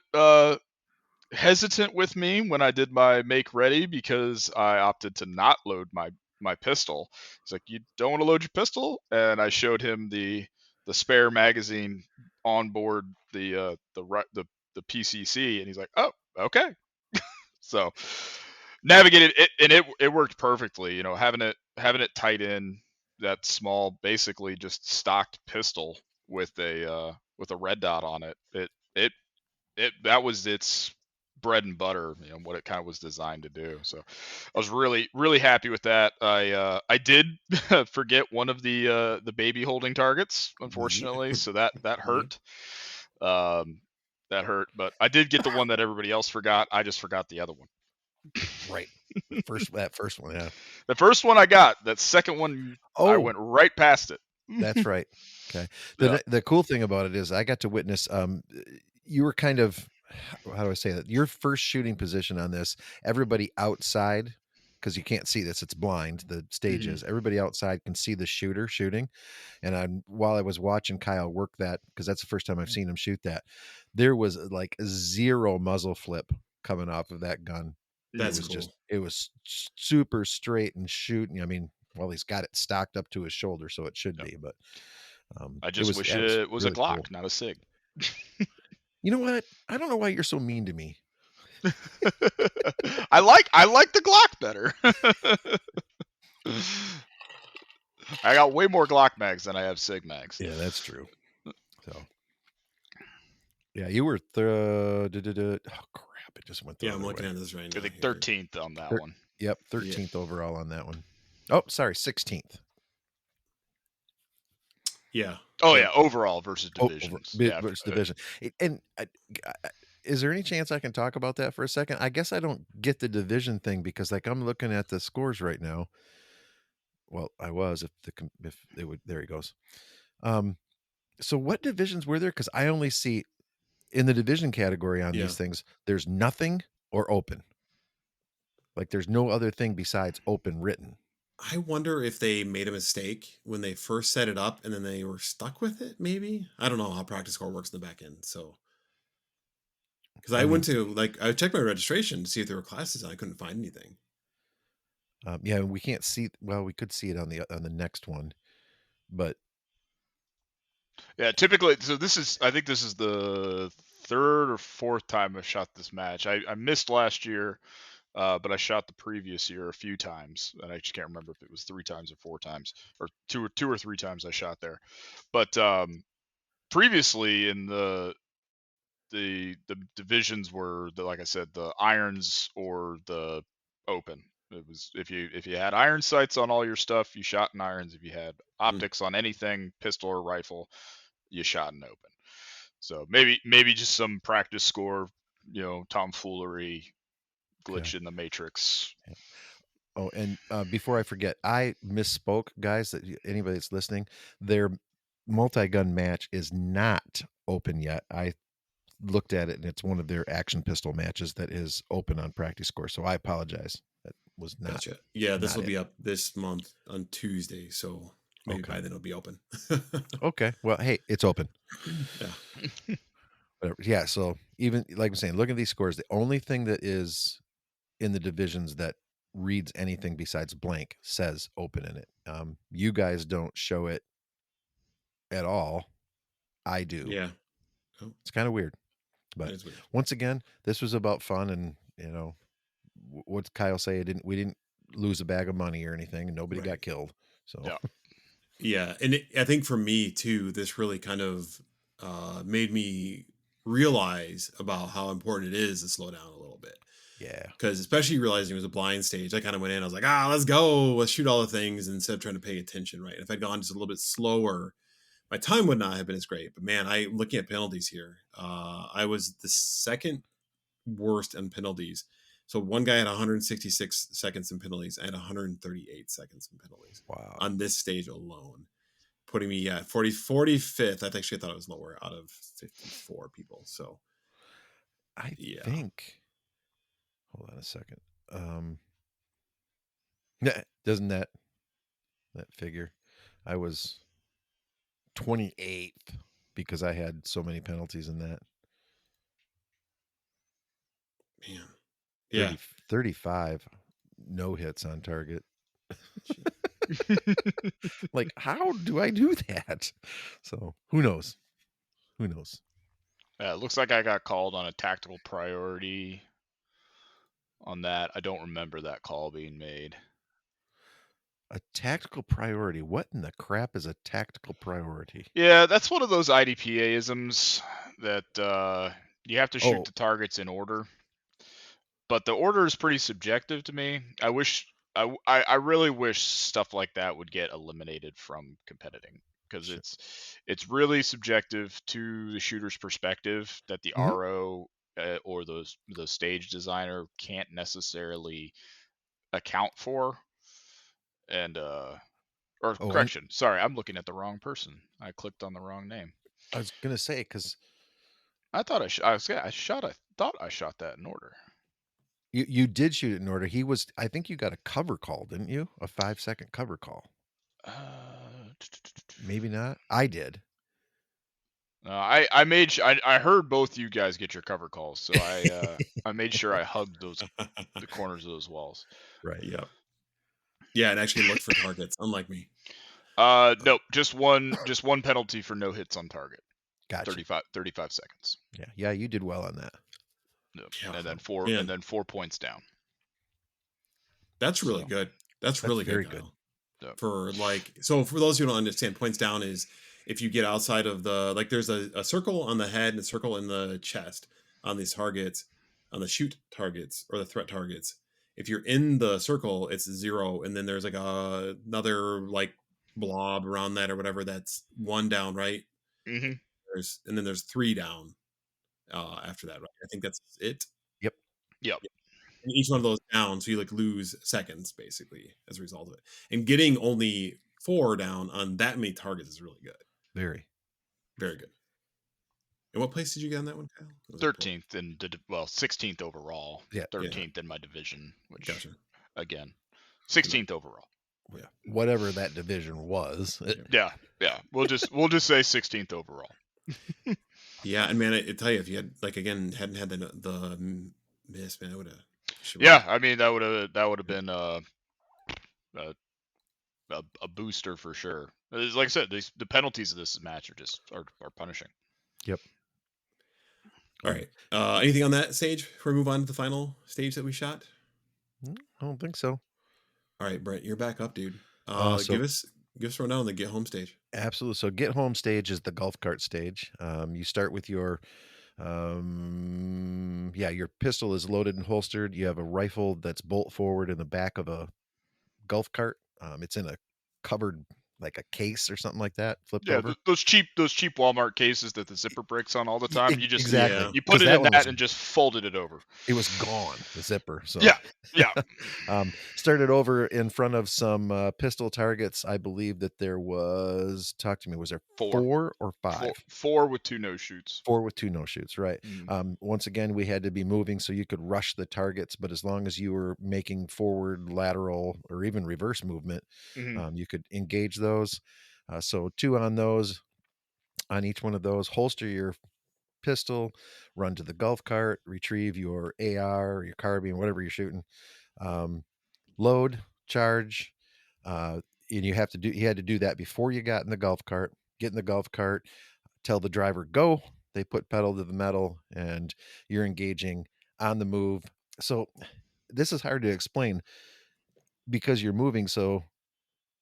hesitant with me when I did my make ready because I opted to not load my pistol. He's like, you don't want to load your pistol? And I showed him the spare magazine on board the PCC, and he's like, oh, okay. So navigated it, and it worked perfectly. Having it tight in that small, basically just stocked pistol with a red dot on it. That was its bread and butter, what it kind of was designed to do. So I was really, really happy with that. I did forget one of the baby holding targets, unfortunately. So that hurt. That hurt, but I did get the one that everybody else forgot. I just forgot the other one.
Right. That first one, yeah.
The first one I got. That second one, I went right past it.
That's right. Okay. The cool thing about it is I got to witness, you were kind of, how do I say that? Your first shooting position on this, everybody outside, because you can't see this, it's blind, the stage is. Everybody outside can see the shooter shooting. And while I was watching Kyle work that, because that's the first time I've seen him shoot that, there was like 0 muzzle flip coming off of that gun.
That's cool.
It was super straight and shooting. I mean, well, he's got it stocked up to his shoulder, so it should be. But
I just wish it was really a Glock, not a Sig.
You know what? I don't know why you're so mean to me.
I like the Glock better. I got way more Glock mags than I have Sig mags.
Yeah, that's true. So, yeah, you were oh crap! It just went the
Yeah, I'm
other
looking
way.
at this right
I
now
think
here.
13th on that
Thir-
one.
Yep,
Yeah.
13th overall on that one. Oh, sorry, 16th.
Yeah.
Oh
Yep.
yeah, overall versus
Over
divisions. Yeah,
versus division. And is there any chance I can talk about that for a second? I guess I don't get the division thing because, like, I'm looking at the scores right now. Well, I was if it would. There he goes. So what divisions were there? Because I only see in the division category on
Yeah.
these things, there's nothing or open. Like there's no other thing besides open written.
I wonder if they made a mistake when they first set it up and then they were stuck with it, maybe. I don't know how practice score works in the back end. So, because I
I
went
mean,
to, like, I checked my registration to see if there were classes and I couldn't find anything.
yeah, we can't see. Well, we could see it on the next one, but
yeah, typically. So I think this is the third or fourth time I've shot this match. I missed last year, but I shot the previous year a few times, and I just can't remember if it was 3 times or 4 times, or two or 3 times I shot there. But previously in the divisions were like I said, the irons or the open. It was if you had iron sights on all your stuff, you shot in irons. If you had
Mm,
optics on anything, pistol or rifle, you shot in open. So maybe just some practice score, tomfoolery,
yeah.
glitch in the matrix.
Oh, and before I forget, I misspoke, guys. That anybody that's listening, their multi-gun match is not open yet. I looked at it, and it's one of their action pistol matches that is open on practice score. So I apologize. That was
gotcha. Yeah, this
not
will
it.
be up this month on Tuesday. So maybe
Okay.
by then it'll be open.
Okay. Well, hey, it's open.
Yeah.
Whatever. Yeah. So even like I'm saying, look at these scores. The only thing that is in the divisions that reads anything besides blank says open in it. You guys don't show it at all. I do.
Yeah. Oh,
It's kind of weird,
that
but
is weird.
once again, this was about fun, and what Kyle say? We didn't lose a bag of money or anything, and nobody
Right.
got killed. So
Yeah.
Yeah. And I think for me too, this really kind of made me realize about how important it is to slow down a little bit.
yeah,
Because especially realizing it was a blind stage, I kind of went in, I was like, let's go, let's shoot all the things instead of trying to pay attention, right? If I'd gone just a little bit slower, my time would not have been as great. But man, looking at penalties here, I was the second worst in penalties. So one guy had 166 seconds in penalties. I had 138 seconds in penalties
wow.
on this stage alone, putting me at 45th. I actually thought it was lower out of 54 people. So
I
yeah,
think. Hold on a second. Yeah, doesn't that figure? I was 28th because I had so many penalties in that.
man, yeah.
30, 35 no hits on target. Like, how do I do that? So who knows? Who knows?
Yeah, it looks like I got called on a tactical priority on that. I don't remember that call being made.
A tactical priority. What in the crap is a tactical priority?
Yeah, that's one of those IDPA-isms that you have to shoot
Oh,
the targets in order. But the order is pretty subjective to me. I really wish stuff like that would get eliminated from competiting, because
sure.
it's really subjective to the shooter's perspective that the
Mhm.
RO or the stage designer can't necessarily account for. And or
Oh, and
correction, sorry, I'm looking at the wrong person. I clicked on the wrong name.
I was gonna say because
I thought I thought I shot that in order.
you did shoot it in order. I think you got a cover call, didn't you? A 5-second cover call.
Uh,
Maybe not. I did.
No, I made I heard both you guys get your cover calls, so I made sure I hugged the corners of those walls.
Right.
Yep. Yeah, and actually look for targets, unlike me.
Nope, just one penalty for no hits on target.
Gotcha.
35 seconds.
Yeah. Yeah, you did well on that.
Yep.
Yeah,
And
man,
then 4 points down.
that's really
So
good. That's
That's
really good,
very good.
Kyle.
yep.
For like, so for those who don't understand, points down is if you get outside of the, like, there's a circle on the head and a circle in the chest on these targets, on the shoot targets or the threat targets. If you're in the circle, it's 0, and then there's like another like blob around that or whatever, that's 1 down, right?
Hmm.
And then there's 3 down after that, right? I think that's it.
Yep.
Yep.
And each one of those down, so you like lose seconds basically as a result of it. And getting only 4 down on that many targets is really good.
Very.
Very good. And what place did you get on that one, Kyle? Was it
13th in 16th overall.
Yeah.
13th in my division, which
Gotcha.
again, 16th overall.
Yeah.
Whatever that division was.
Yeah. We'll just say 16th overall.
Yeah, and man, I tell you, if you had like again hadn't had the miss, man, I would have.
Yeah, I mean that would have been a, a booster for sure. Like I said, the penalties of this match are punishing.
Yep.
All right. Anything on that stage before we move on to the final stage that we shot?
I don't think so.
All right, Brent, you're back up, dude.
So
Give us a rundown on the get home stage.
absolutely. So get home stage is the golf cart stage. You start with your your pistol is loaded and holstered. You have a rifle that's bolt forward in the back of a golf cart. It's in a covered like a case or something like that, flipped
Yeah,
over.
those cheap Walmart cases that the zipper breaks on all the time.
Exactly.
Yeah.
You put
Because
it
that
in
one
that
was
and just folded it over.
it was gone, the zipper. So
Yeah.
started over in front of some pistol targets. I believe that there was, talk to me, was there 4 or 5?
Four with 2 no shoots.
4 with 2 no shoots, right?
Mm.
Once again, we had to be moving so you could rush the targets, but as long as you were making forward, lateral, or even reverse movement,
Hmm.
you could engage those. So 2 on those, on each one of those. Holster your pistol, run to the golf cart, retrieve your AR, your carbine, whatever you're shooting. Load, charge, and you had to do that before you got in the golf cart. Get in the golf cart, tell the driver go. They put pedal to the metal, and you're engaging on the move. So this is hard to explain because you're moving. So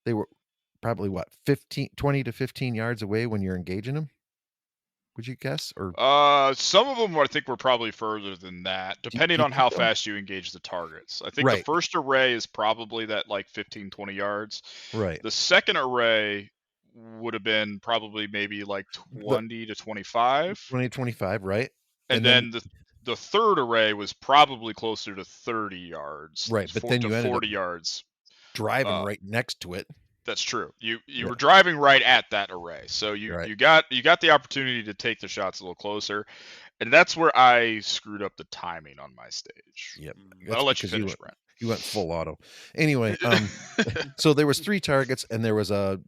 they were probably what, 15, 20 to 15 yards away when you're engaging them. Would you guess? Or
Some of them I think were probably further than that,
do
depending
you
on
think
how
so?
fast you engage the targets. I think the
Right,
first array is probably that like 15, 20 yards.
right.
The second array would have been probably maybe like
The
20 to 25.
20-25, right?
And
And then
then the third array was probably closer to 30 yards,
right, but then
to
you ended up
40 yards.
driving
Uh,
right next to it.
that's true. You
Yeah,
were driving right at that array, so
right.
you got the opportunity to take the shots a little closer, and that's where I screwed up the timing on my stage.
Yep.
But
That's
I'll let you
because
finish, Brent.
you went full auto. Anyway, so there was 3 targets and there was a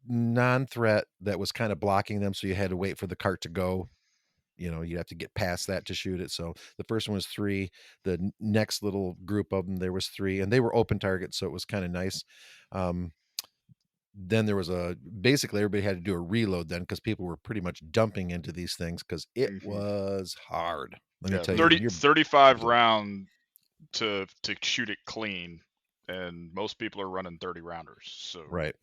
non-threat that was kind of blocking them, so you had to wait for the cart to go. You have to get past that to shoot it. So the first one was 3. The next little group of them, there was 3, and they were open targets, so it was kind of nice. Then there was basically everybody had to do a reload then because people were pretty much dumping into these things because it
Mhm.
was hard. Let me
Yeah,
tell you, when you're
35 round to shoot it clean, and most people are running 30 rounders. So
right.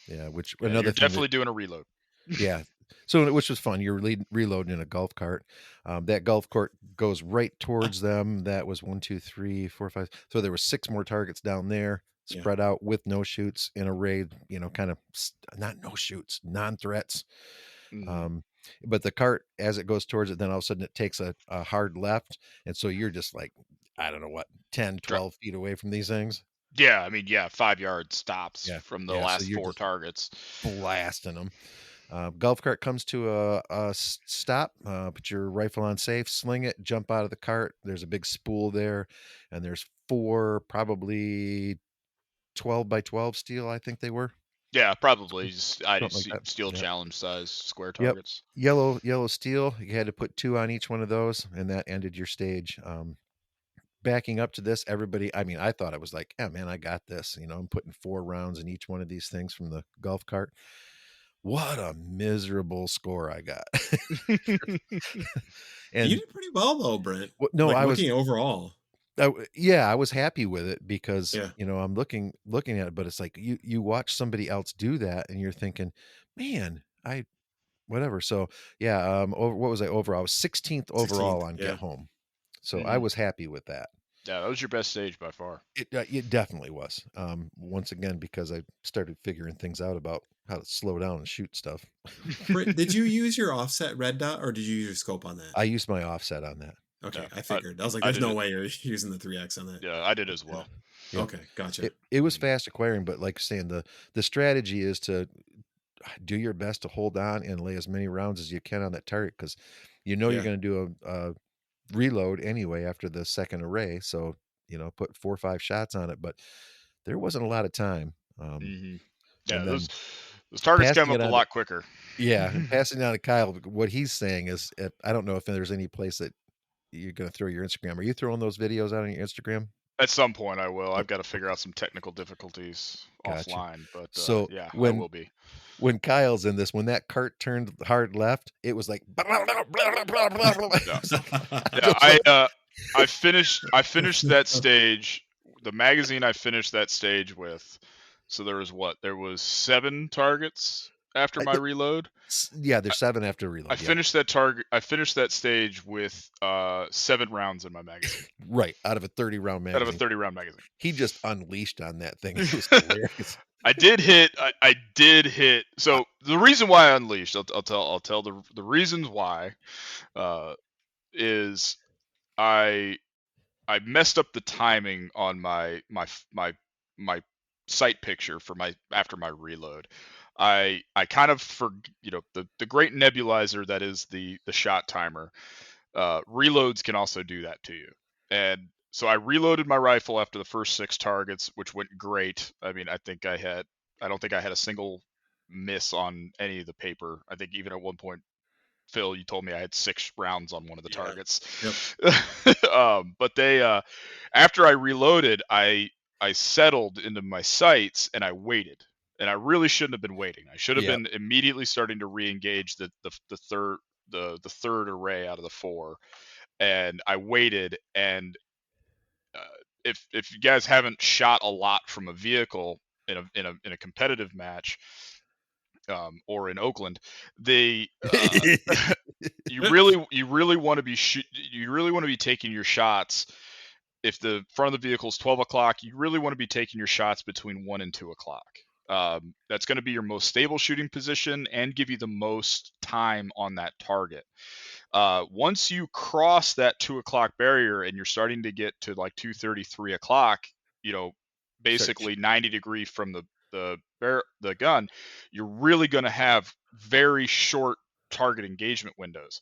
Yeah, which
yeah, you're
another thing that
definitely doing a reload.
yeah. So which was fun. You're reloading in a golf cart. That golf cart goes right towards them. That was 1, 2, 3, 4, 5. So there were 6 more targets down there,
Yeah.
spread out with no shoots in a raid. Kind of not no shoots, non-threats.
Mhm.
But the cart, as it goes towards it, then all of a sudden it takes a hard left, and so you're just like, I don't know what, 10,
Dri-
12 feet away from these things.
Yeah, I mean, 5 yard stops
Yeah,
from the
yeah. So
last
you're
4
just
targets.
blasting them. Golf cart comes to a stop. Put your rifle on safe, sling it, jump out of the cart. There's a big spool there, and there's 4 probably 12 by 12 steel. I think they were
Yeah, probably just
something like that.
steel
Yeah.
challenge size square
Yep.
targets.
Yellow steel. You had to put 2 on each one of those, and that ended your stage. Backing up to this, everybody, I mean, I thought I was like, yeah, man, I got this. I'm putting 4 rounds in each one of these things from the golf cart. what a miserable score I got.
You
And
did pretty well though, Brent.
no,
Like
I was
looking overall.
yeah, I was happy with it because,
Yeah.
I'm looking at it, but it's like you watch somebody else do that and you're thinking, "Man, I whatever." So, yeah, over what was I overall? I was 16th
16th.
overall on Get
Yeah.
Home. So, I
Hmm.
was happy with that.
Yeah, that was your best stage by far.
It definitely was. Once again, because I started figuring things out about how to slow down and shoot stuff.
Brent, did you use your offset red dot or did you use your scope on that?
I used my offset on that.
Okay,
Yeah,
I figured. I was like,
I
there's
did
no
it.
way you're using the 3X on that.
Yeah, I did as
Yeah.
well.
Yep.
Okay, gotcha.
It was
Mhm.
fast acquiring, but like saying the strategy is to do your best to hold on and lay as many rounds as you can on that target because you're
Yeah.
going to do a reload anyway after the second array. So, put 4 or 5 shots on it, but there wasn't a lot of time.
Mhm. Yeah,
And then
those targets come
passing it
up a
on to,
lot quicker.
yeah, and passing it on to Kyle, what he's saying is, I don't know if there's any place that you're going to throw your Instagram. Are you throwing those videos out on your Instagram?
At some point, I will.
Oh,
I've got to figure
okay.
out some technical difficulties
Gotcha.
offline, but
So
yeah, I
when
will be.
when Kyle's in this, when that cart turned hard left, it was like
Yeah,
it's like I
yeah.
don't know.
I finished that stage. The magazine I finished that stage with. So there was what? There was 7 targets after my reload.
Yeah, there's 7 after reload. Yep.
I finished that stage with 7 rounds in my magazine
Right, out of a 30-round
out of a
magazine.
30-round magazine.
He just unleashed on that thing. It was hilarious.
I did hit. So the reason why I unleashed, I'll tell the reasons why is I I messed up the timing on my sight picture for my after my reload. I kind of the great nebulizer that is the shot timer. Reloads can also do that to you. And so I reloaded my rifle after the first 6 targets, which went great. I mean, I don't think I had a single miss on any of the paper. I think even at one point, Phil, you told me I had 6 rounds on one of the
Yeah.
targets.
Yep.
But after I reloaded, I settled into my sights and I waited. And I really shouldn't have been waiting. I should have
Yep.
been immediately starting to re-engage the third array out of the 4, and I waited. And uh, if you guys haven't shot a lot from a vehicle in a competitive match, or in Oakland, they you really want to be you really want to be taking your shots. If the front of the vehicle is 12 o'clock, you really want to be taking your shots between 1 and 2 o'clock. That's going to be your most stable shooting position and give you the most time on that target. Once you cross that 2 o'clock barrier and you're starting to get to like 2:30, 3 o'clock, you know,
Search.
basically 90 degree from the gun, you're really going to have very short target engagement windows.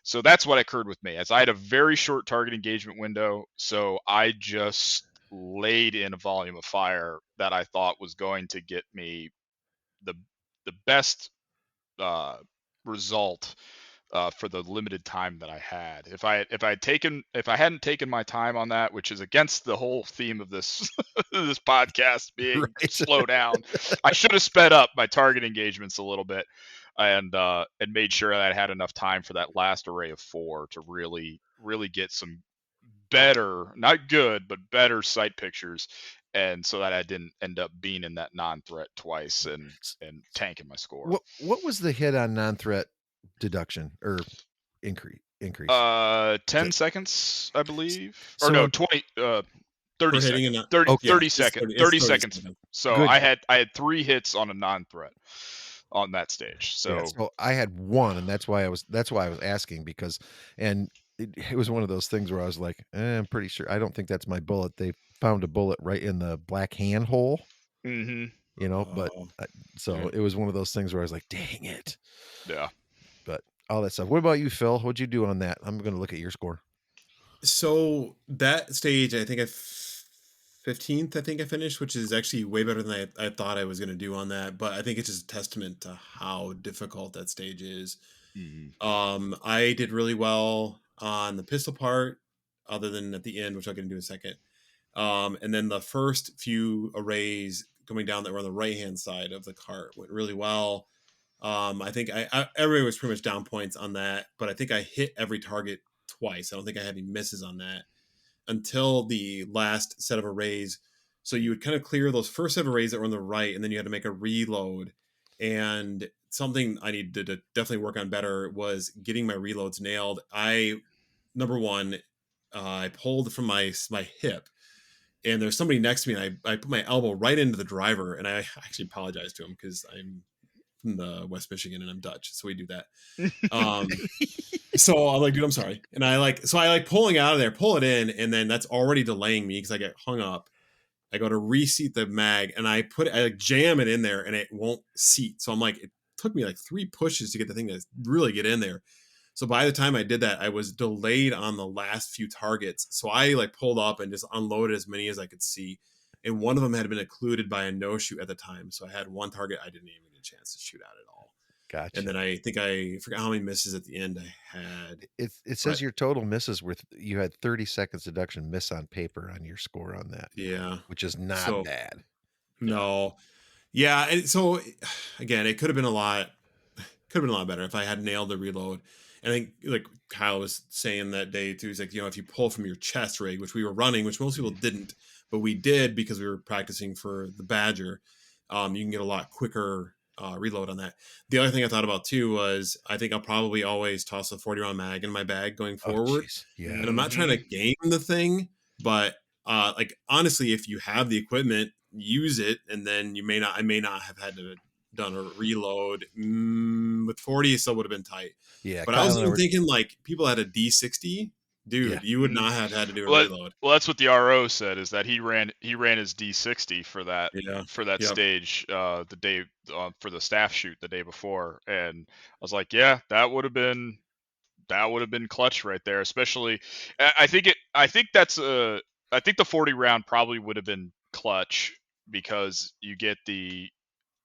So that's what occurred with me. As I had a very short target engagement window, so I just laid in a volume of fire that I thought was going to get me the the best uh, result for the limited time that I had. If I hadn't taken my time on that, which is against the whole theme of this this podcast being
Right.
slow down, I should have sped up my target engagements a little bit and made sure that I had enough time for that last array of 4 to really get some better, not good, but better sight pictures. And so that I didn't end up being in that non-threat twice
S
and tanking my score.
what was the hit on non-threat deduction or increase? Was
10
it
seconds, I believe. Or
so
no, 20 30
For hitting
seconds.
a
30
okay,
yeah,
30
it's
second
30, it's
30
30
seconds.
seconds.
So
good.
I had 3 hits on a non-threat on that stage.
Yeah,
So
so I had 1, and that's why I was asking because and it was one of those things where I was like, I'm pretty sure I don't think that's my bullet." They found a bullet right in the black hand hole,
mhm.
but
Oh,
so
okay.
it was one of those things where I was like, "Dang it."
Yeah.
But all that stuff. What about you, Phil? What'd you do on that? I'm gonna look at your score.
So that stage, I think 15th, I think I finished, which is actually way better than I thought I was going to do on that. But I think it's just a testament to how difficult that stage is.
Mhm.
I did really well on the pistol part, other than at the end, which I'll get into in a second. And then the first few arrays coming down that were on the right hand side of the cart went really well. I think everybody was pretty much down points on that, but I think I hit every target twice. I don't think I had any misses on that until the last set of arrays. So you would kind of clear those first set of arrays that were on the right, and then you had to make a reload. And something I needed to definitely work on better was getting my reloads nailed. Number one, I pulled from my hip, and there's somebody next to me, and I put my elbow right into the driver, and I actually apologized to him because I'm from the West Michigan and I'm Dutch, so we do that. So I'm like, dude, I'm sorry. And I pulling out of there, pull it in, and then that's already delaying me because I get hung up. I go to reseat the mag, and I jam it in there, and it won't seat. So I'm like, it took me like 3 pushes to get the thing to really get in there. So by the time I did that, I was delayed on the last few targets. So I like pulled up and just unloaded as many as I could see. And one of them had been occluded by a no shoot at the time. So I had one target I didn't even get a chance to shoot at all.
Gotcha.
And then I think I forgot how many misses at the end I had.
It says your total misses you had 30 seconds deduction miss on paper on your score on that.
Yeah.
Which is not
So,
bad.
No. Yeah. And so again, it could have been a lot better if I had nailed the reload. And I think like Kyle was saying that day too, he's like, if you pull from your chest rig, which we were running, which most people didn't, but we did because we were practicing for the Badger, you can get a lot quicker reload on that. The other thing I thought about too was I think I'll probably always toss a 40 round mag in my bag going forward.
Yeah.
And I'm not trying to game the thing, but like honestly, if you have the equipment, use it, and then I may not have had to done a reload with 40, so would have been tight.
Yeah,
but Kyle, I was even thinking like people had a D60, dude. You would not have had to do a reload.
Well, that's what the RO said, is that he ran his D60 for that stage the day for the staff shoot the day before, and I was like, yeah, that would have been clutch right there. Especially, I think the 40 round probably would have been clutch because you get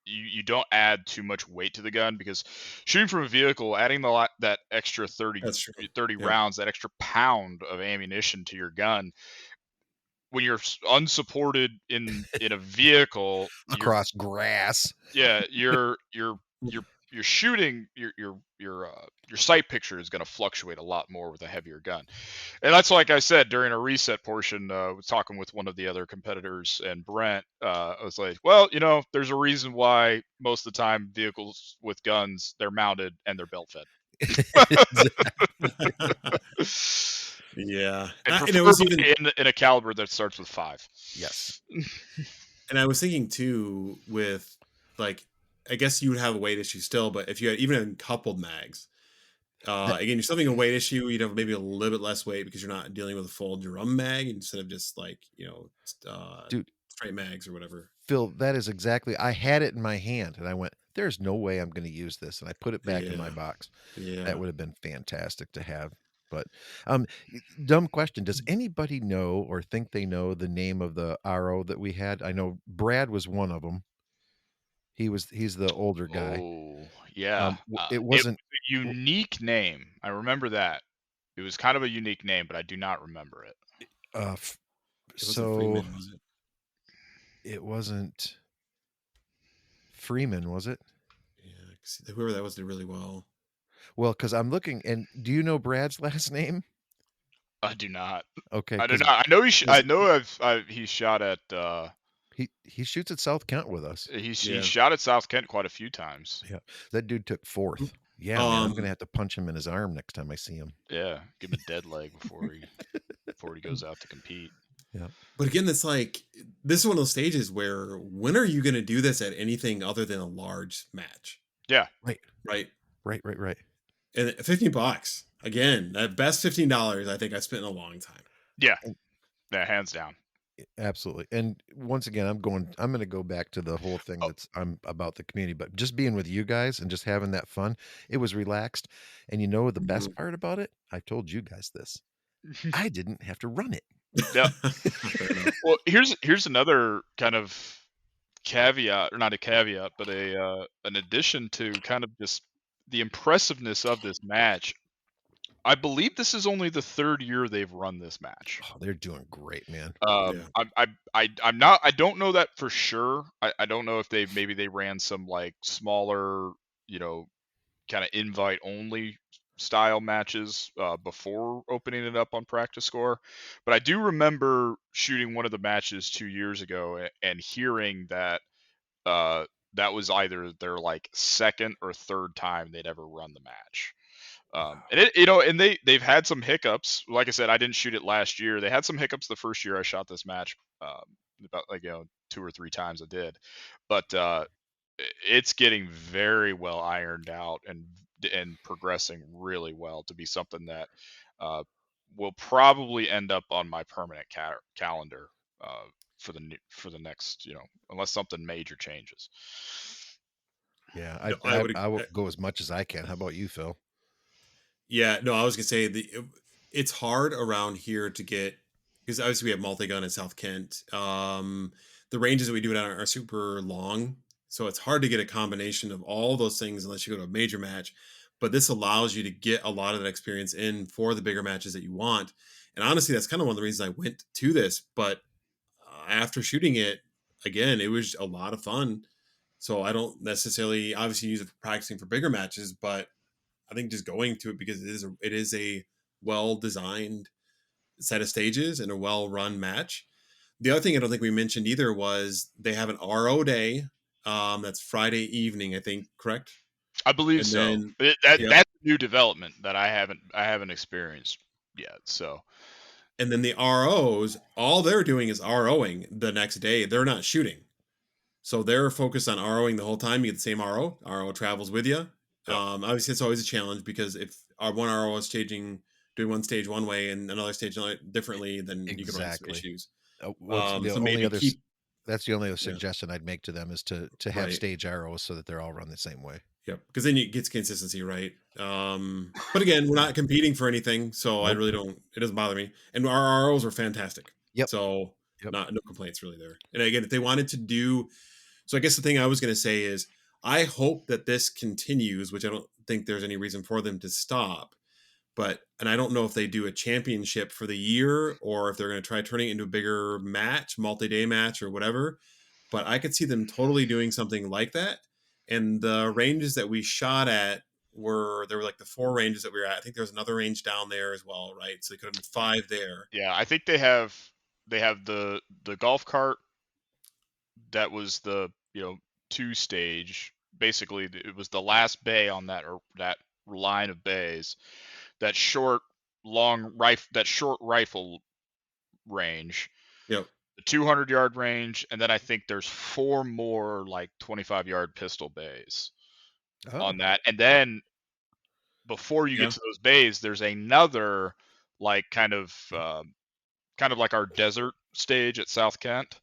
you don't add too much weight to the gun, because shooting from a vehicle, adding that extra 30 rounds, that extra pound of ammunition to your gun, when you're unsupported in a vehicle
across grass,
you're shooting, your sight picture is going to fluctuate a lot more with a heavier gun. And that's, like I said, during a reset portion, was talking with one of the other competitors, and Brent, I was like, well, there's a reason why most of the time vehicles with guns, they're mounted and they're belt fed.
Yeah.
And it was even in a caliber that starts with 5.
Yes.
And I was thinking too, with like, I guess you would have a weight issue still, but if you had even coupled mags, again, you're still having a weight issue. You'd have maybe a little bit less weight because you're not dealing with a full drum mag instead of just like, dude, straight mags or whatever.
Phil, that is exactly. I had it in my hand and I went, there's no way I'm going to use this. And I put it back in my box.
Yeah.
That would have been fantastic to have. But dumb question. Does anybody know or think they know the name of the RO that we had? I know Brad was one of them. He's the older guy.
Oh, yeah.
It wasn't
a unique name. I remember that. It was kind of a unique name, but I do not remember it.
Freeman, was it?
It wasn't Freeman, was it?
Yeah, whoever that was did really well.
Well, because I'm looking, and do you know Brad's last name?
I do not.
Okay,
I do not. I know he shot at.
He shoots at South Kent with us.
He shot at South Kent quite a few times.
Yeah, that dude took 4th. Yeah, man, I'm gonna have to punch him in his arm next time I see him.
Yeah, give him a dead leg before he goes out to compete.
Yeah,
but again, it's like this is one of those stages where when are you going to do this at anything other than a large match?
Yeah,
right.
And $15 again, that best $15 I think I spent in a long time.
Yeah, hands down.
Absolutely. And once again, I'm going to go back to the whole thing I'm about the community, but just being with you guys and just having that fun, it was relaxed. And the best part about it, I told you guys this, I didn't have to run it.
Yeah. Well, here's another kind of caveat, or not a caveat, but an addition to kind of just the impressiveness of this match. I believe this is only the 3rd year they've run this match.
Oh, they're doing great, man.
I'm not. I don't know that for sure. I don't know if they ran some like smaller you know, kind of invite only style matches before opening it up on practice score. But I do remember shooting one of the matches 2 years ago and hearing that uh, that was either their like second or third time they'd ever run the match. And
Wow.
it, and they've had some hiccups. Like I said, I didn't shoot it last year. They had some hiccups the first year I shot this match. About like 2 or 3 times I did, but it's getting very well ironed out and progressing really well to be something that uh, will probably end up on my permanent calendar uh, for the next, unless something major changes.
Yeah,
No,
I will go as much as I can. How about you, Phil?
Yeah, no, I was gonna say it's hard around here to get, because obviously we have multi gun in South Kent. The ranges that we do it on are super long, so it's hard to get a combination of all those things unless you go to a major match. But this allows you to get a lot of that experience in for the bigger matches that you want. And honestly, that's kind of one of the reasons I went to this. But after shooting it again, it was a lot of fun. So I don't necessarily obviously use it for practicing for bigger matches, but I think just going to it because it is a well designed set of stages and a well run match. The other thing I don't think we mentioned either was they have an RO day. That's Friday evening, I think, correct?
I believe
And
so.
then, yep.
That's a new development that I haven't experienced yet. So
And then the ROs, all they're doing is ROing the next day. They're not shooting. So they're focused on ROing the whole time. You get the same RO. RO travels with you.
yep,
Obviously, it's always a challenge because if our one RO is changing, doing one stage one way and another stage differently, then you could run into some
Exactly.
issues.
What's the
So
only
maybe
other?
keep,
That's the only other
yeah,
suggestion I'd make to them is to have
right,
stage arrows so that they're all run the same way.
yep, because then you get consistency, right? But again, we're not competing for anything, so I
Nope.
really don't. It doesn't bother me, and our ROs were fantastic,
Yep.
so
Yep.
not no complaints really there. And again, if they wanted to do, so I guess the thing I was going to say is I hope that this continues, which I don't think there's any reason for them to stop. But and I don't know if they do a championship for the year or if they're going to try turning it into a bigger match, multi-day match or whatever. But I could see them totally doing something like that. And the ranges that we shot at there were like the four ranges that we were at. I think there was another range down there as well, right? So they could have been five there.
yeah, I think they have the golf cart that was the 2 stage. Basically, it was the last bay on that line of bays. That short rifle range,
Yep.
the 200-yard range, and then I think there's four more like 25-yard pistol bays
Oh.
on that. And then before you get
Yeah.
to those bays, there's another like kind of like our desert stage at South Kent,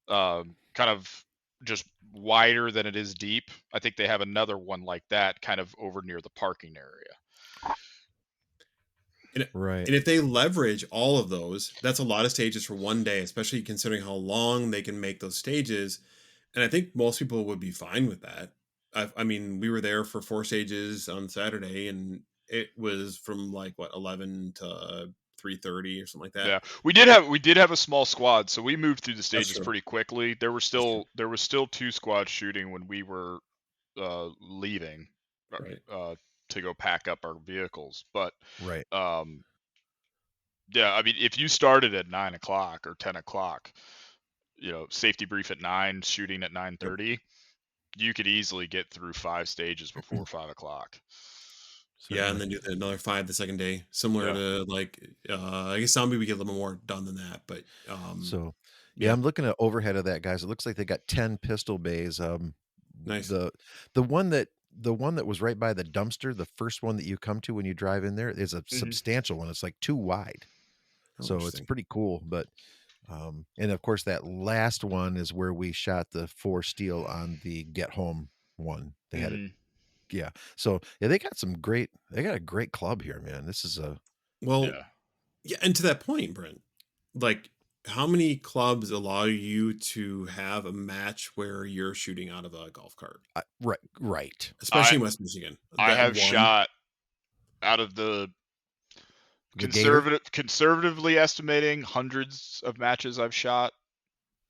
kind of just wider than it is deep. I think they have another one like that, kind of over near the parking area.
And,
Right.
and if they leverage all of those, that's a lot of stages for one day, especially considering how long they can make those stages. And I think most people would be fine with that. I mean, we were there for four stages on Saturday, and it was from like what 11 to 3:30 or something like that.
Yeah, we did have a small squad, so we moved through the
That's
stages
true.
pretty quickly. There were
That's true.
still two squads shooting when we were leaving
Right.
to go pack up our vehicles. But
Right.
um, yeah, I mean, if you started at 9 o'clock or 10 o'clock, safety brief at 9, shooting at nine
Yep.
thirty, you could easily get through 5 stages before 5 o'clock.
Yeah, and
Certainly.
then do another five the second day, similar
Yeah.
to like I guess zombie we get a little more done than that, but
So, yeah,
yeah,
I'm looking at overhead of that, guys. It looks like they got 10 pistol bays.
nice.
The the one that the one that was right by the dumpster, the first one that you come to when you drive in there is a
Hmm.
substantial one. It's like too wide.
Oh,
So it's
interesting.
pretty cool. But and of course that last one is where we shot the 4 steel on the get home one. They had it.
Hmm.
Yeah. So yeah, they got a great club here, man. This is a
Well,
Yeah.
yeah, and to that point, Brent, like how many clubs allow you to have a match where you're shooting out of a golf cart,
right.
I
especially in West Michigan?
I
That
have
one,
shot out of the
The Gator.
conservatively estimating hundreds of matches I've shot,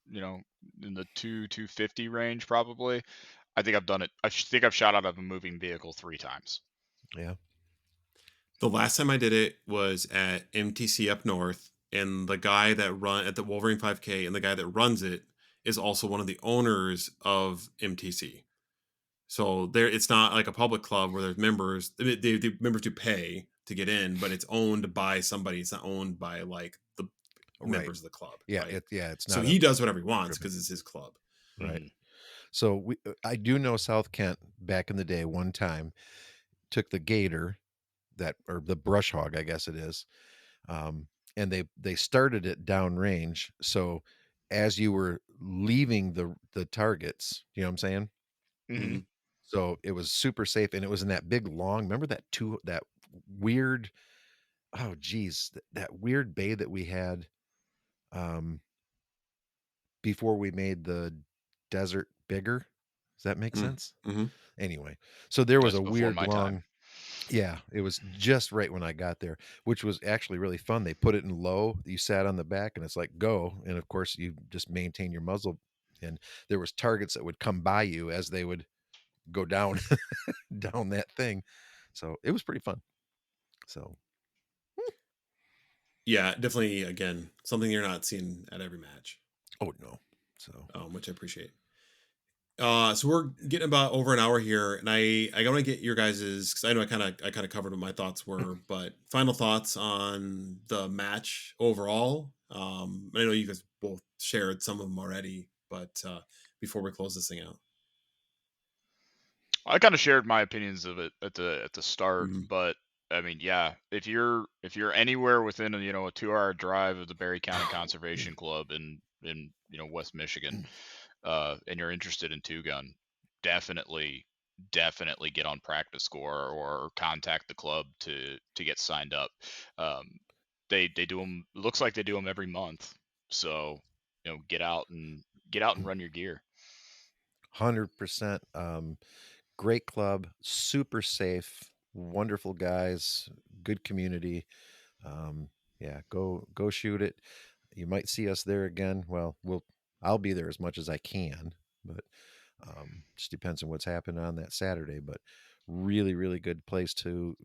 you know, in the 250 range probably. I think I've done it. I think I've shot out of a moving vehicle 3 times.
Yeah.
The last time I did it was at MTC up north, and the guy that run at the Wolverine 5K and the guy that runs it is also one of the owners of MTC. So there, it's not like a public club where there's members. The members do pay to get in, but it's owned by somebody. It's not owned by like the
Right.
members of the club,
Yeah.
right?
It's
So
not a
he does whatever he wants
driven.
because it's his club.
Right.
Mhm.
So I do know South Kent back in the day. One time took the gator or the brush hog, I guess it is, and they started it downrange. So as you were leaving the targets, you know what I'm saying?
Mhm.
Mhm.
So it was super safe, and it was in that big long. Remember that weird? Oh, geez, that weird bay that we had um, before we made the desert bigger. Does that make
Mm.
sense?
Mhm.
Anyway, so there was
That's
a
before
weird
my time.
long. Yeah, it was just right when I got there, which was actually really fun. They put it in low. You sat on the back, and it's like go, and of course you just maintain your muzzle. And there was targets that would come by you as they would go down down that thing. So it was pretty fun. So
Yeah, definitely. Again, something you're not seeing at every match,
oh no. So
which I appreciate. So we're getting about over an hour here, and I want to get your guys's because I know I kind of covered what my thoughts were, but final thoughts on the match overall. I know you guys both shared some of them already, but before we close this thing out.
I kind of shared my opinions of it at the start,
Mhm.
but I mean, yeah, if you're anywhere within a 2-hour drive of the Barry County Conservation Club in West Michigan, and you're interested in two gun, definitely definitely get on practice score or contact the club to get signed up. Um, they do them. Looks like they do them every month, so get out and run your gear.
100%. Great club, super safe, wonderful guys, good community. Yeah, go shoot it. You might see us there again. Well, I'll be there as much as I can, but just depends on what's happening on that Saturday. But really, really good place to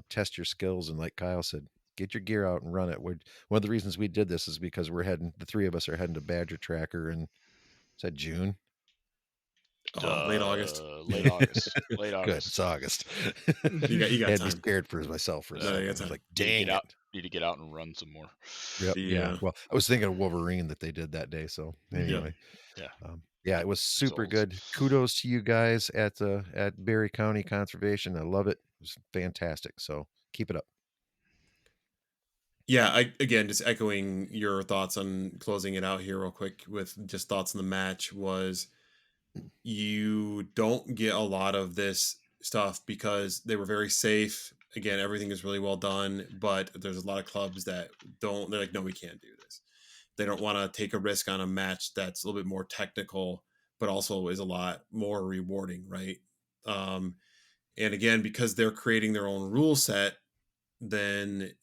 test your skills, and like Kyle said, get your gear out and run it. One of the reasons we did this is because the three of us are heading to Badger Tracker in, is that June?
Late August.
Late August. Late
Good, it's
August.
August.
You got
Had me
time.
scared for myself for a
No, you
second.
got
I was
time.
like,
Need to
dang
get out.
it.
Need to get out and run some more.
Yep, yeah.
Yeah.
Well, I was thinking of Wolverine that they did that day. So
Yep.
anyway,
Yeah,
yeah, it was super
souls.
good. Kudos to you guys at Berry County Conservation. I love it. It was fantastic. So keep it up.
Yeah, I again just echoing your thoughts on closing it out here real quick with just thoughts on the match was you don't get a lot of this stuff because they were very safe. Again, everything is really well done, but there's a lot of clubs that don't, they're like, no, we can't do this. They don't want to take a risk on a match that's a little bit more technical, but also is a lot more rewarding, right? Um, and again, because they're creating their own rule set, then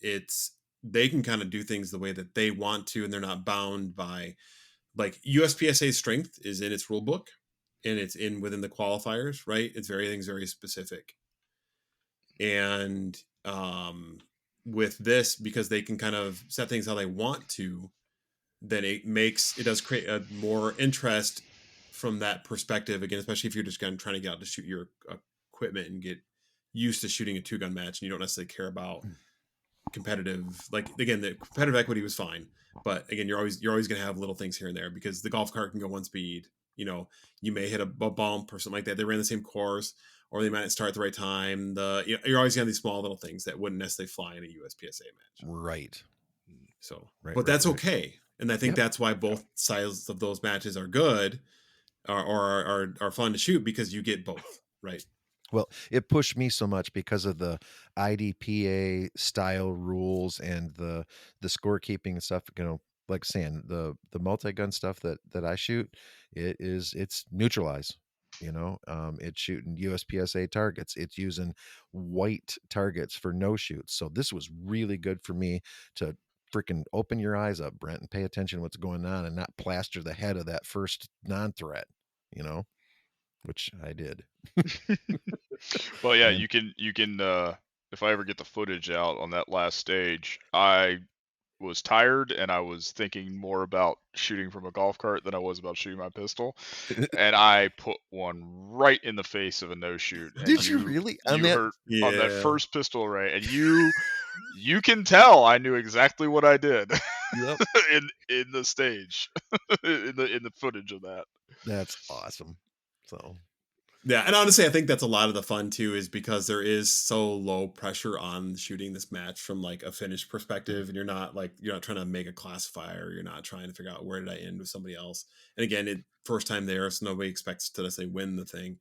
they can kind of do things the way that they want to, and they're not bound by like USPSA strength is in its rule book and it's in within the qualifiers, right? It's very things very specific. And with this, because they can kind of set things how they want to, then it does create a more interest from that perspective. Again, especially if you're just kind of trying to get out to shoot your equipment and get used to shooting a 2-gun match and you don't necessarily care about competitive, like again the competitive equity was fine, but again you're always going to have little things here and there because the golf cart can go one speed, you may hit a bump or something like that. They ran the same course or they might not start at the right time. You're always going to have these small little things that wouldn't necessarily fly in a USPSA match.
Right.
So
Right.
but
Right.
that's
Right.
okay, and I think
Yep.
that's why
Yeah.
both sides of those matches are good or are fun to shoot because you get both, right?
Well, it pushed me so much because of the IDPA style rules and the scorekeeping and stuff. Like saying the multi gun stuff that I shoot, it's neutralize. It's shooting USPSA targets. It's using white targets for no shoots. So this was really good for me to freaking open your eyes up, Brent, and pay attention to what's going on and not plaster the head of that first non-threat. You know. which I did.
Well, yeah,
And
you can if I ever get the footage out on that last stage, I was tired and I was thinking more about shooting from a golf cart than I was about shooting my pistol, and I put one right in the face of a no shoot, and
did you
you
really on
you
that?
hurt on that
Yeah.
first pistol array, and you can tell I knew exactly what I did
Yep,
in the stage in the footage of that.
that's awesome. So
Yeah, and honestly, I think that's a lot of the fun too, is because there is so low pressure on shooting this match from like a finished perspective, and you're not trying to make a classifier, you're not trying to figure out where did I end with somebody else. And again, it first time there, so nobody expects to let's say win the thing.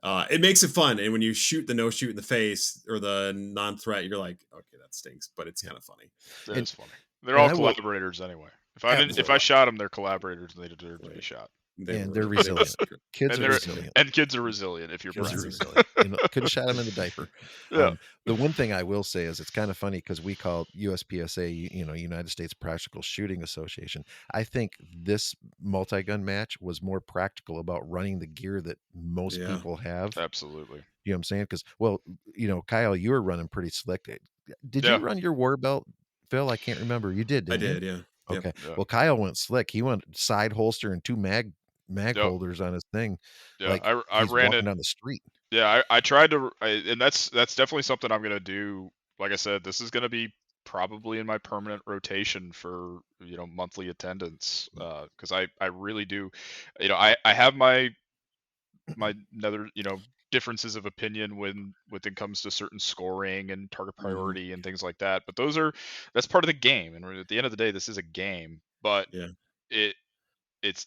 It makes it fun, and when you shoot the no shoot in the face or the non-threat, you're like, okay, that stinks, but it's
yeah,
kind of funny.
That
and
is funny. They're
and
all
I will
collaborators anyway. If I
absolutely,
shot them, they're collaborators and they deserve to be
Right?
shot.
and they're
They were
resilient.
secret.
Kids
And
are
they're
resilient.
and kids are resilient if you're
Kids are
Brent.
Kids
resilient. You know, could have shot him in the diaper.
Yeah.
The one thing I will say is it's kind of funny because we call USPSA, United States Practical Shooting Association. I think this multi-gun match was more practical about running the gear that most
Yeah,
people have.
Absolutely.
You know what I'm saying? Because, well, Kyle, you were running pretty slick. Did you
Yeah.
run your war belt, Phil? I can't remember. You did,
I
didn't you?
did. Yeah, yep.
Okay.
Yeah.
Well, Kyle went slick. He went side holster and two mag
Yep.
holders on his thing,
Yeah.
like
I
he's
ran
walking
it.
down the street.
Yeah. I tried to, and that's definitely something I'm gonna do. Like I said, this is gonna be probably in my permanent rotation for monthly attendance. Because I really do, I have my another differences of opinion when it comes to certain scoring and target
Hmm.
priority and things like that, but that's part of the game, and at the end of the day this is a game, but
Yeah.
it it's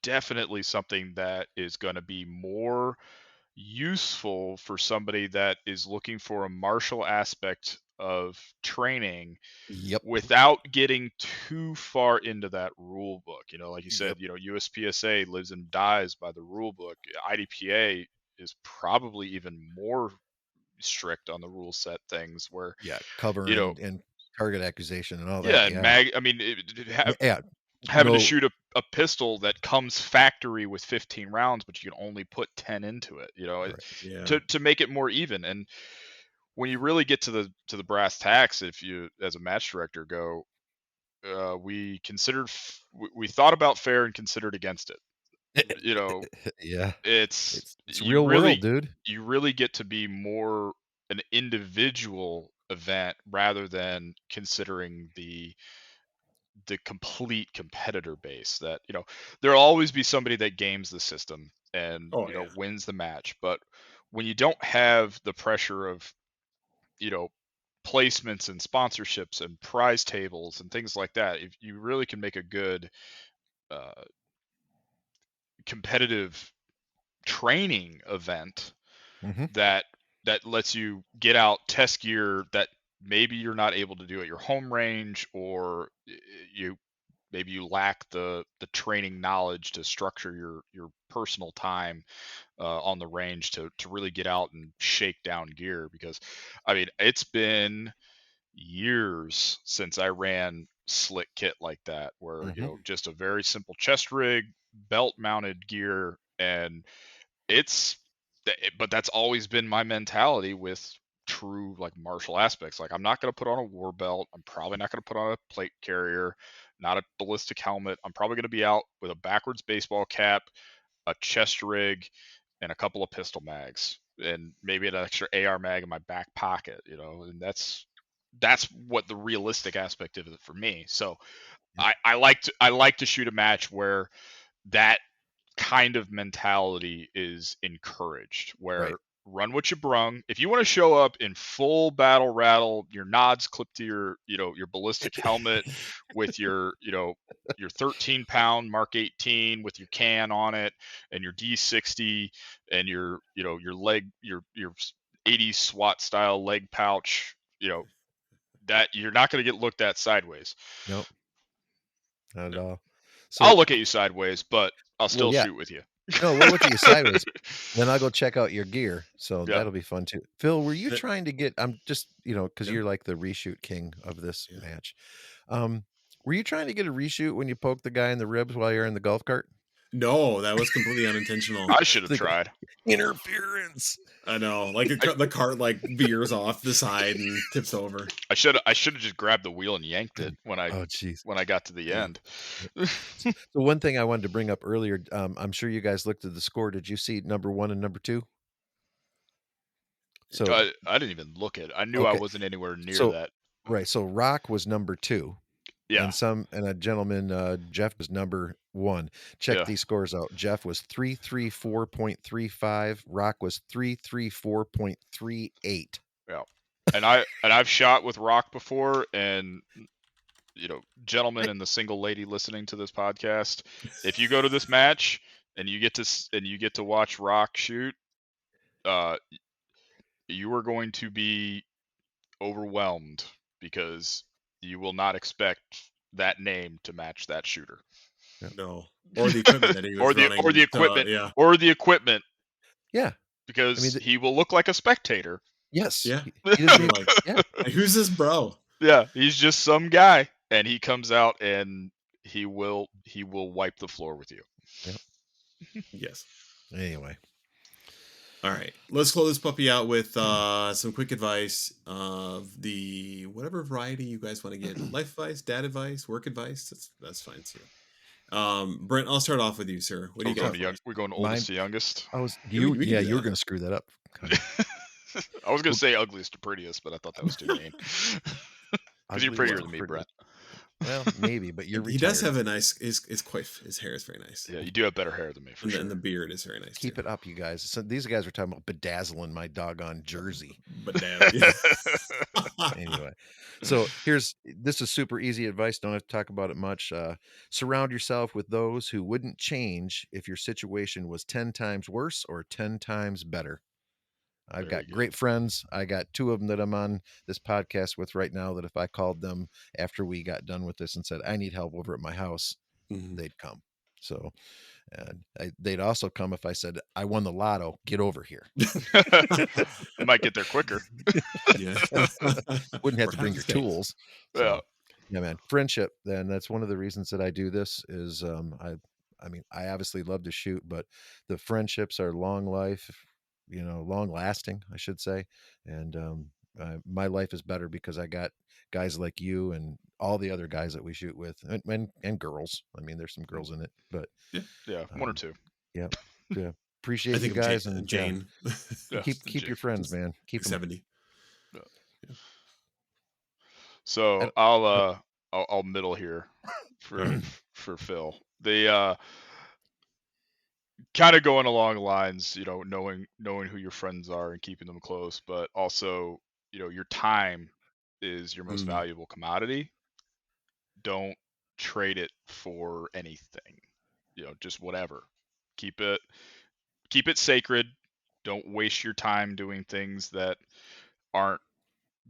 definitely something that is going to be more useful for somebody that is looking for a martial aspect of training
Yep.
without getting too far into that rule book. Like you said,
Yep.
USPSA lives and dies by the rule book. IDPA is probably even more strict on the rule set things where,
Yeah, cover
you know,
and target accusation and all
yeah,
that,
and
yeah.
I mean,
Yeah,
having to
no
shoot a pistol that comes factory with 15 rounds, but you can only put 10 into it,
right.
Yeah.
to make it more even. And when you really get to the brass tacks, if you as a match director go, we thought about fair and considered against it. You know,
Yeah,
it's
it's real world, dude.
you really get to be more an individual event rather than considering the complete competitor base. That there'll always be somebody that games the system and
Oh yeah.
wins the match, but when you don't have the pressure of you know placements and sponsorships and prize tables and things like that, if you really can make a good uh, competitive training event
Mhm.
that lets you get out test gear that maybe you're not able to do at your home range, or you maybe you lack the training knowledge to structure your personal time on the range to really get out and shake down gear. Because I mean, it's been years since I ran slick kit like that, where
Mhm.
just a very simple chest rig, belt mounted gear, and it's but that's always been my mentality with true like martial aspects. Like, I'm not going to put on a war belt, I'm probably not going to put on a plate carrier, not a ballistic helmet. I'm probably going to be out with a backwards baseball cap, a chest rig, and a couple of pistol mags, and maybe an extra AR mag in my back pocket, and that's what the realistic aspect of it for me. So
Yep.
I like to shoot a match where that kind of mentality is encouraged,
Right.
where run what you brung. If you want to show up in full battle rattle, your nods clipped to your ballistic helmet with your 13-pound Mark 18 with your can on it, and your D60, and your leg your 80s SWAT style leg pouch, that you're not going to get looked at sideways.
Nope, not at
No.
all.
I'll
So,
look at you sideways, but I'll
well,
still
yeah.
shoot with you.
No, we'll look at you sideways, then I'll go check out your gear, so
Yeah.
that'll be fun too. Phil, were you
That-
trying to get I'm just, because
yeah.
you're like the reshoot king of this
Yeah.
match. Um, were you trying to get a reshoot when you poked the guy in the ribs while you're in the golf cart?
No, that was completely unintentional.
I should have
Thinking
tried.
interference.
I know, like
I,
the cart like veers off the side and tips over.
I should have just grabbed the wheel and yanked it
Oh, jeez.
when I got to the
Yeah.
end.
So one thing I wanted to bring up earlier, I'm sure you guys looked at the score. Did you see number 1 and number 2? So,
I didn't even look at it. I knew I
okay.
wasn't anywhere near
So
that.
right, so Rock was number 2,
Yeah,
and a gentleman, Jeff was number 1. Check
yeah,
these scores out. Jeff was 334.35, Rock was 334.38.
yeah. I've shot with Rock before, and gentlemen and the single lady listening to this podcast, if you go to this match and you get to watch Rock shoot, uh, you are going to be overwhelmed because you will not expect that name to match that shooter.
No, or the equipment that he
or
was
the or the
running.
equipment
Yeah,
or the equipment
Yeah. I mean,
because he will look like a spectator.
yes,
yeah.
he doesn't
You're
even
like,
yeah.
"Hey, who's this bro?"
Yeah, he's just some guy, and he comes out and he will wipe the floor with you.
Yep.
Yes.
Anyway.
All right, let's close this puppy out with some quick advice of the whatever variety you guys want to get. Life advice, dad advice, work advice. That's fine too. Brent, I'll start off with you, sir. What do
Oh,
you got for us?
we're going
Mine
oldest to youngest.
We can do
you were
that.
gonna screw that up, kinda.
I was gonna say ugliest to prettiest, but I thought that was too mean. Because you're
Ugly
prettier
to
than me,
pretty.
Brent.
Well, maybe, but you're
He does
retired.
have a nice. His hair is very nice.
Yeah, you do have better hair than me for
And
sure.
the beard is very nice
Keep
too.
it up, you guys. So these guys were talking about bedazzling my doggone jersey.
But damn.
Anyway, so this is super easy advice. Don't have to talk about it much. Surround yourself with those who wouldn't change if your situation was 10 times worse or 10 times better. I've
Very
got
good.
great friends. I got 2 of them that I'm on this podcast with right now that if I called them after we got done with this and said, I need help over at my house,
Mhm.
they'd come. So, and they'd also come if I said, I won the lotto, get over here.
You might get there quicker.
Yeah.
Wouldn't have to bring
Perhaps
your
the case.
tools.
Yeah.
So, yeah, man, friendship. Then that's one of the reasons that I do this is, I mean, I obviously love to shoot, but the friendships are long life, long lasting, I should say. And, my life is better because I got guys like you and all the other guys that we shoot with and girls. I mean, there's some girls in it, but,
Yeah.
Yeah, one or
um,
two.
yeah, yeah.
I
Appreciate you
think of
guys. And yeah,
Jane.
Yeah.
keep your friends,
Just
man. Keep them.
70.
Yeah.
Yeah.
So I'll middle here for Phil. The kind of going along lines, knowing who your friends are and keeping them close, but also, your time is your most
Mm.
valuable commodity. Don't trade it for anything. Just whatever. Keep it keep it sacred. Don't waste your time doing things that aren't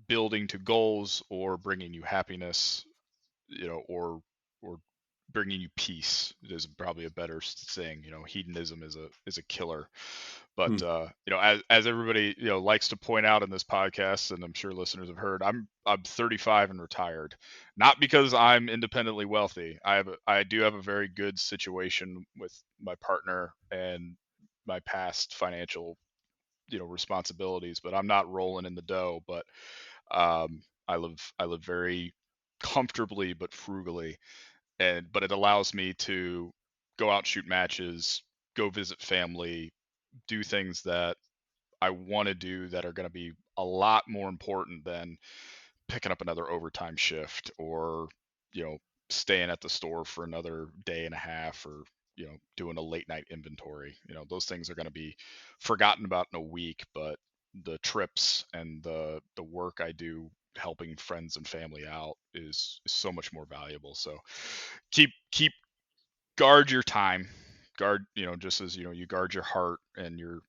building to goals or bringing you happiness, or bringing you peace is probably a better saying. Hedonism is a killer. But
Mm.
as everybody likes to point out in this podcast, and I'm sure listeners have heard, I'm 35 and retired, not because I'm independently wealthy. I do have a very good situation with my partner and my past financial responsibilities, but I'm not rolling in the dough. But I live very comfortably but frugally, but it allows me to go out and shoot matches, go visit family, do things that I want to do that are going to be a lot more important than picking up another overtime shift, or you know staying at the store for another day and a half, or doing a late night inventory. Those things are going to be forgotten about in a week, but the trips and the work I do helping friends and family out is so much more valuable. So keep guard your time, guard, just as you guard your heart and your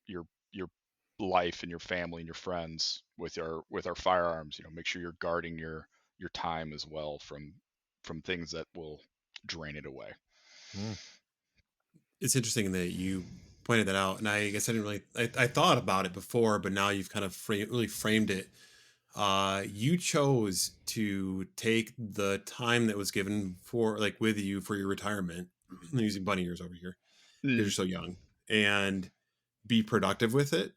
life and your family and your friends with our firearms. Make sure you're guarding your time as well from things that will drain it away.
Mm.
It's interesting that you pointed that out, and I guess I didn't really. I thought about it before, but now you've kind of really framed it. You chose to take the time that was given for, like, with you for your retirement. I'm using bunny ears over here. because you're so young, and be productive with it.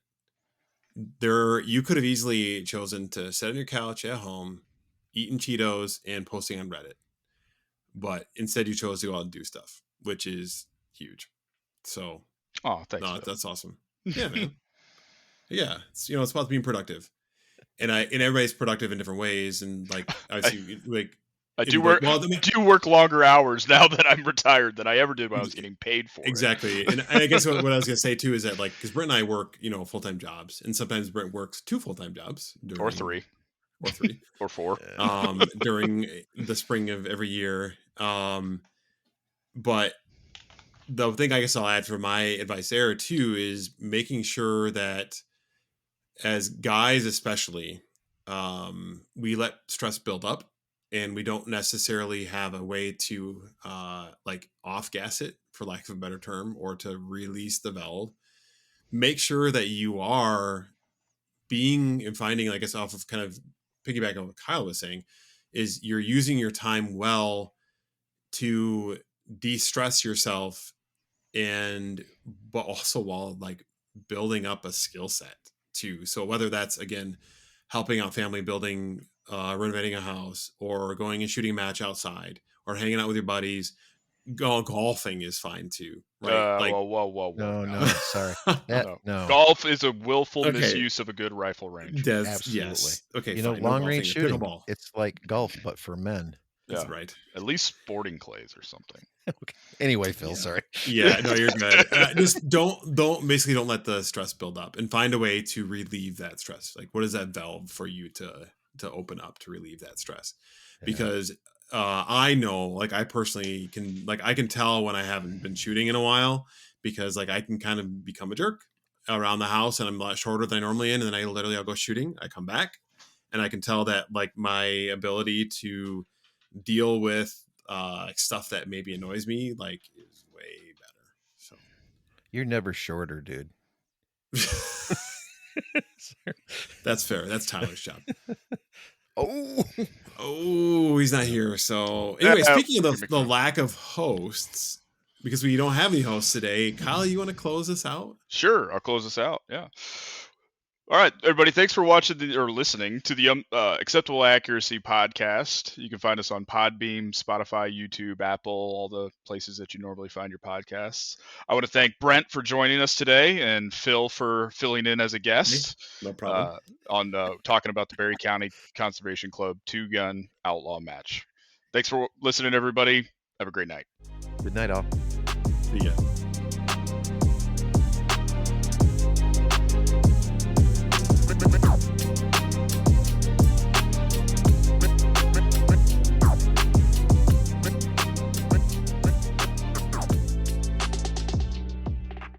You could have easily chosen to sit on your couch at home, eating Cheetos and posting on Reddit, but instead you chose to go out and do stuff, which is huge. So,
Oh, thanks.
no, that's awesome. Yeah, man. Yeah, it's about being productive, and everybody's productive in different ways, and like I see, like
I do
everybody,
work. I do work longer hours now that I'm retired than I ever did when I was getting paid for
exactly.
it.
And I guess what I was gonna say too is that, like, because Brent and I work, full-time jobs, and sometimes Brent works 2 full-time jobs
or 3
or 3
or 4
during the spring of every year. But the thing I guess I'll add for my advice there too is making sure that as guys especially, we let stress build up, and we don't necessarily have a way to like off gas it, for lack of a better term, or to release the valve. Make sure that you are being and finding, I guess, off of kind of piggyback on what Kyle was saying, is you're using your time well to de-stress yourself, and but also while like building up a skill set too. So whether that's, again, helping out family, building, renovating a house, or going and shooting a match outside, or hanging out with your buddies, golfing is fine too, right? Like,
whoa.
No, sorry.
No.
No.
Golf is a willful
Okay.
misuse of a good rifle range.
Absolutely.
Yes. Okay.
You know,
fine. No
long
golfing,
range
a
shooting,
pickleball.
it's like golf, but for men.
That's
Yeah.
right.
At least sporting clays or something.
Okay. Anyway, Phil, sorry.
Yeah, no, you're good. Just don't let the stress build up, and find a way to relieve that stress. Like, what is that valve for you to open up to relieve that stress?
Yeah.
Because I know, like, I personally can, like, I can tell when I haven't been shooting in a while, because like I can kind of become a jerk around the house, and I'm a lot shorter than I normally am, and then I'll go shooting, I come back, and I can tell that, like, my ability to deal with stuff that maybe annoys me, like, is way better. So
You're never shorter, dude.
that's fair. That's Tyler's job.
Oh,
He's not here. So anyway, speaking of the lack of hosts, because we don't have any hosts today, Kyle, you want to close us out?
Sure, I'll close this out. Yeah. All right, everybody. Thanks for watching or listening to the Acceptable Accuracy podcast. You can find us on Podbeam, Spotify, YouTube, Apple, all the places that you normally find your podcasts. I want to thank Brent for joining us today, and Phil for filling in as a guest.
No problem.
On talking about the Berry County Conservation Club 2-gun outlaw match. Thanks for listening, everybody. Have a great night.
Good night, all.
See ya.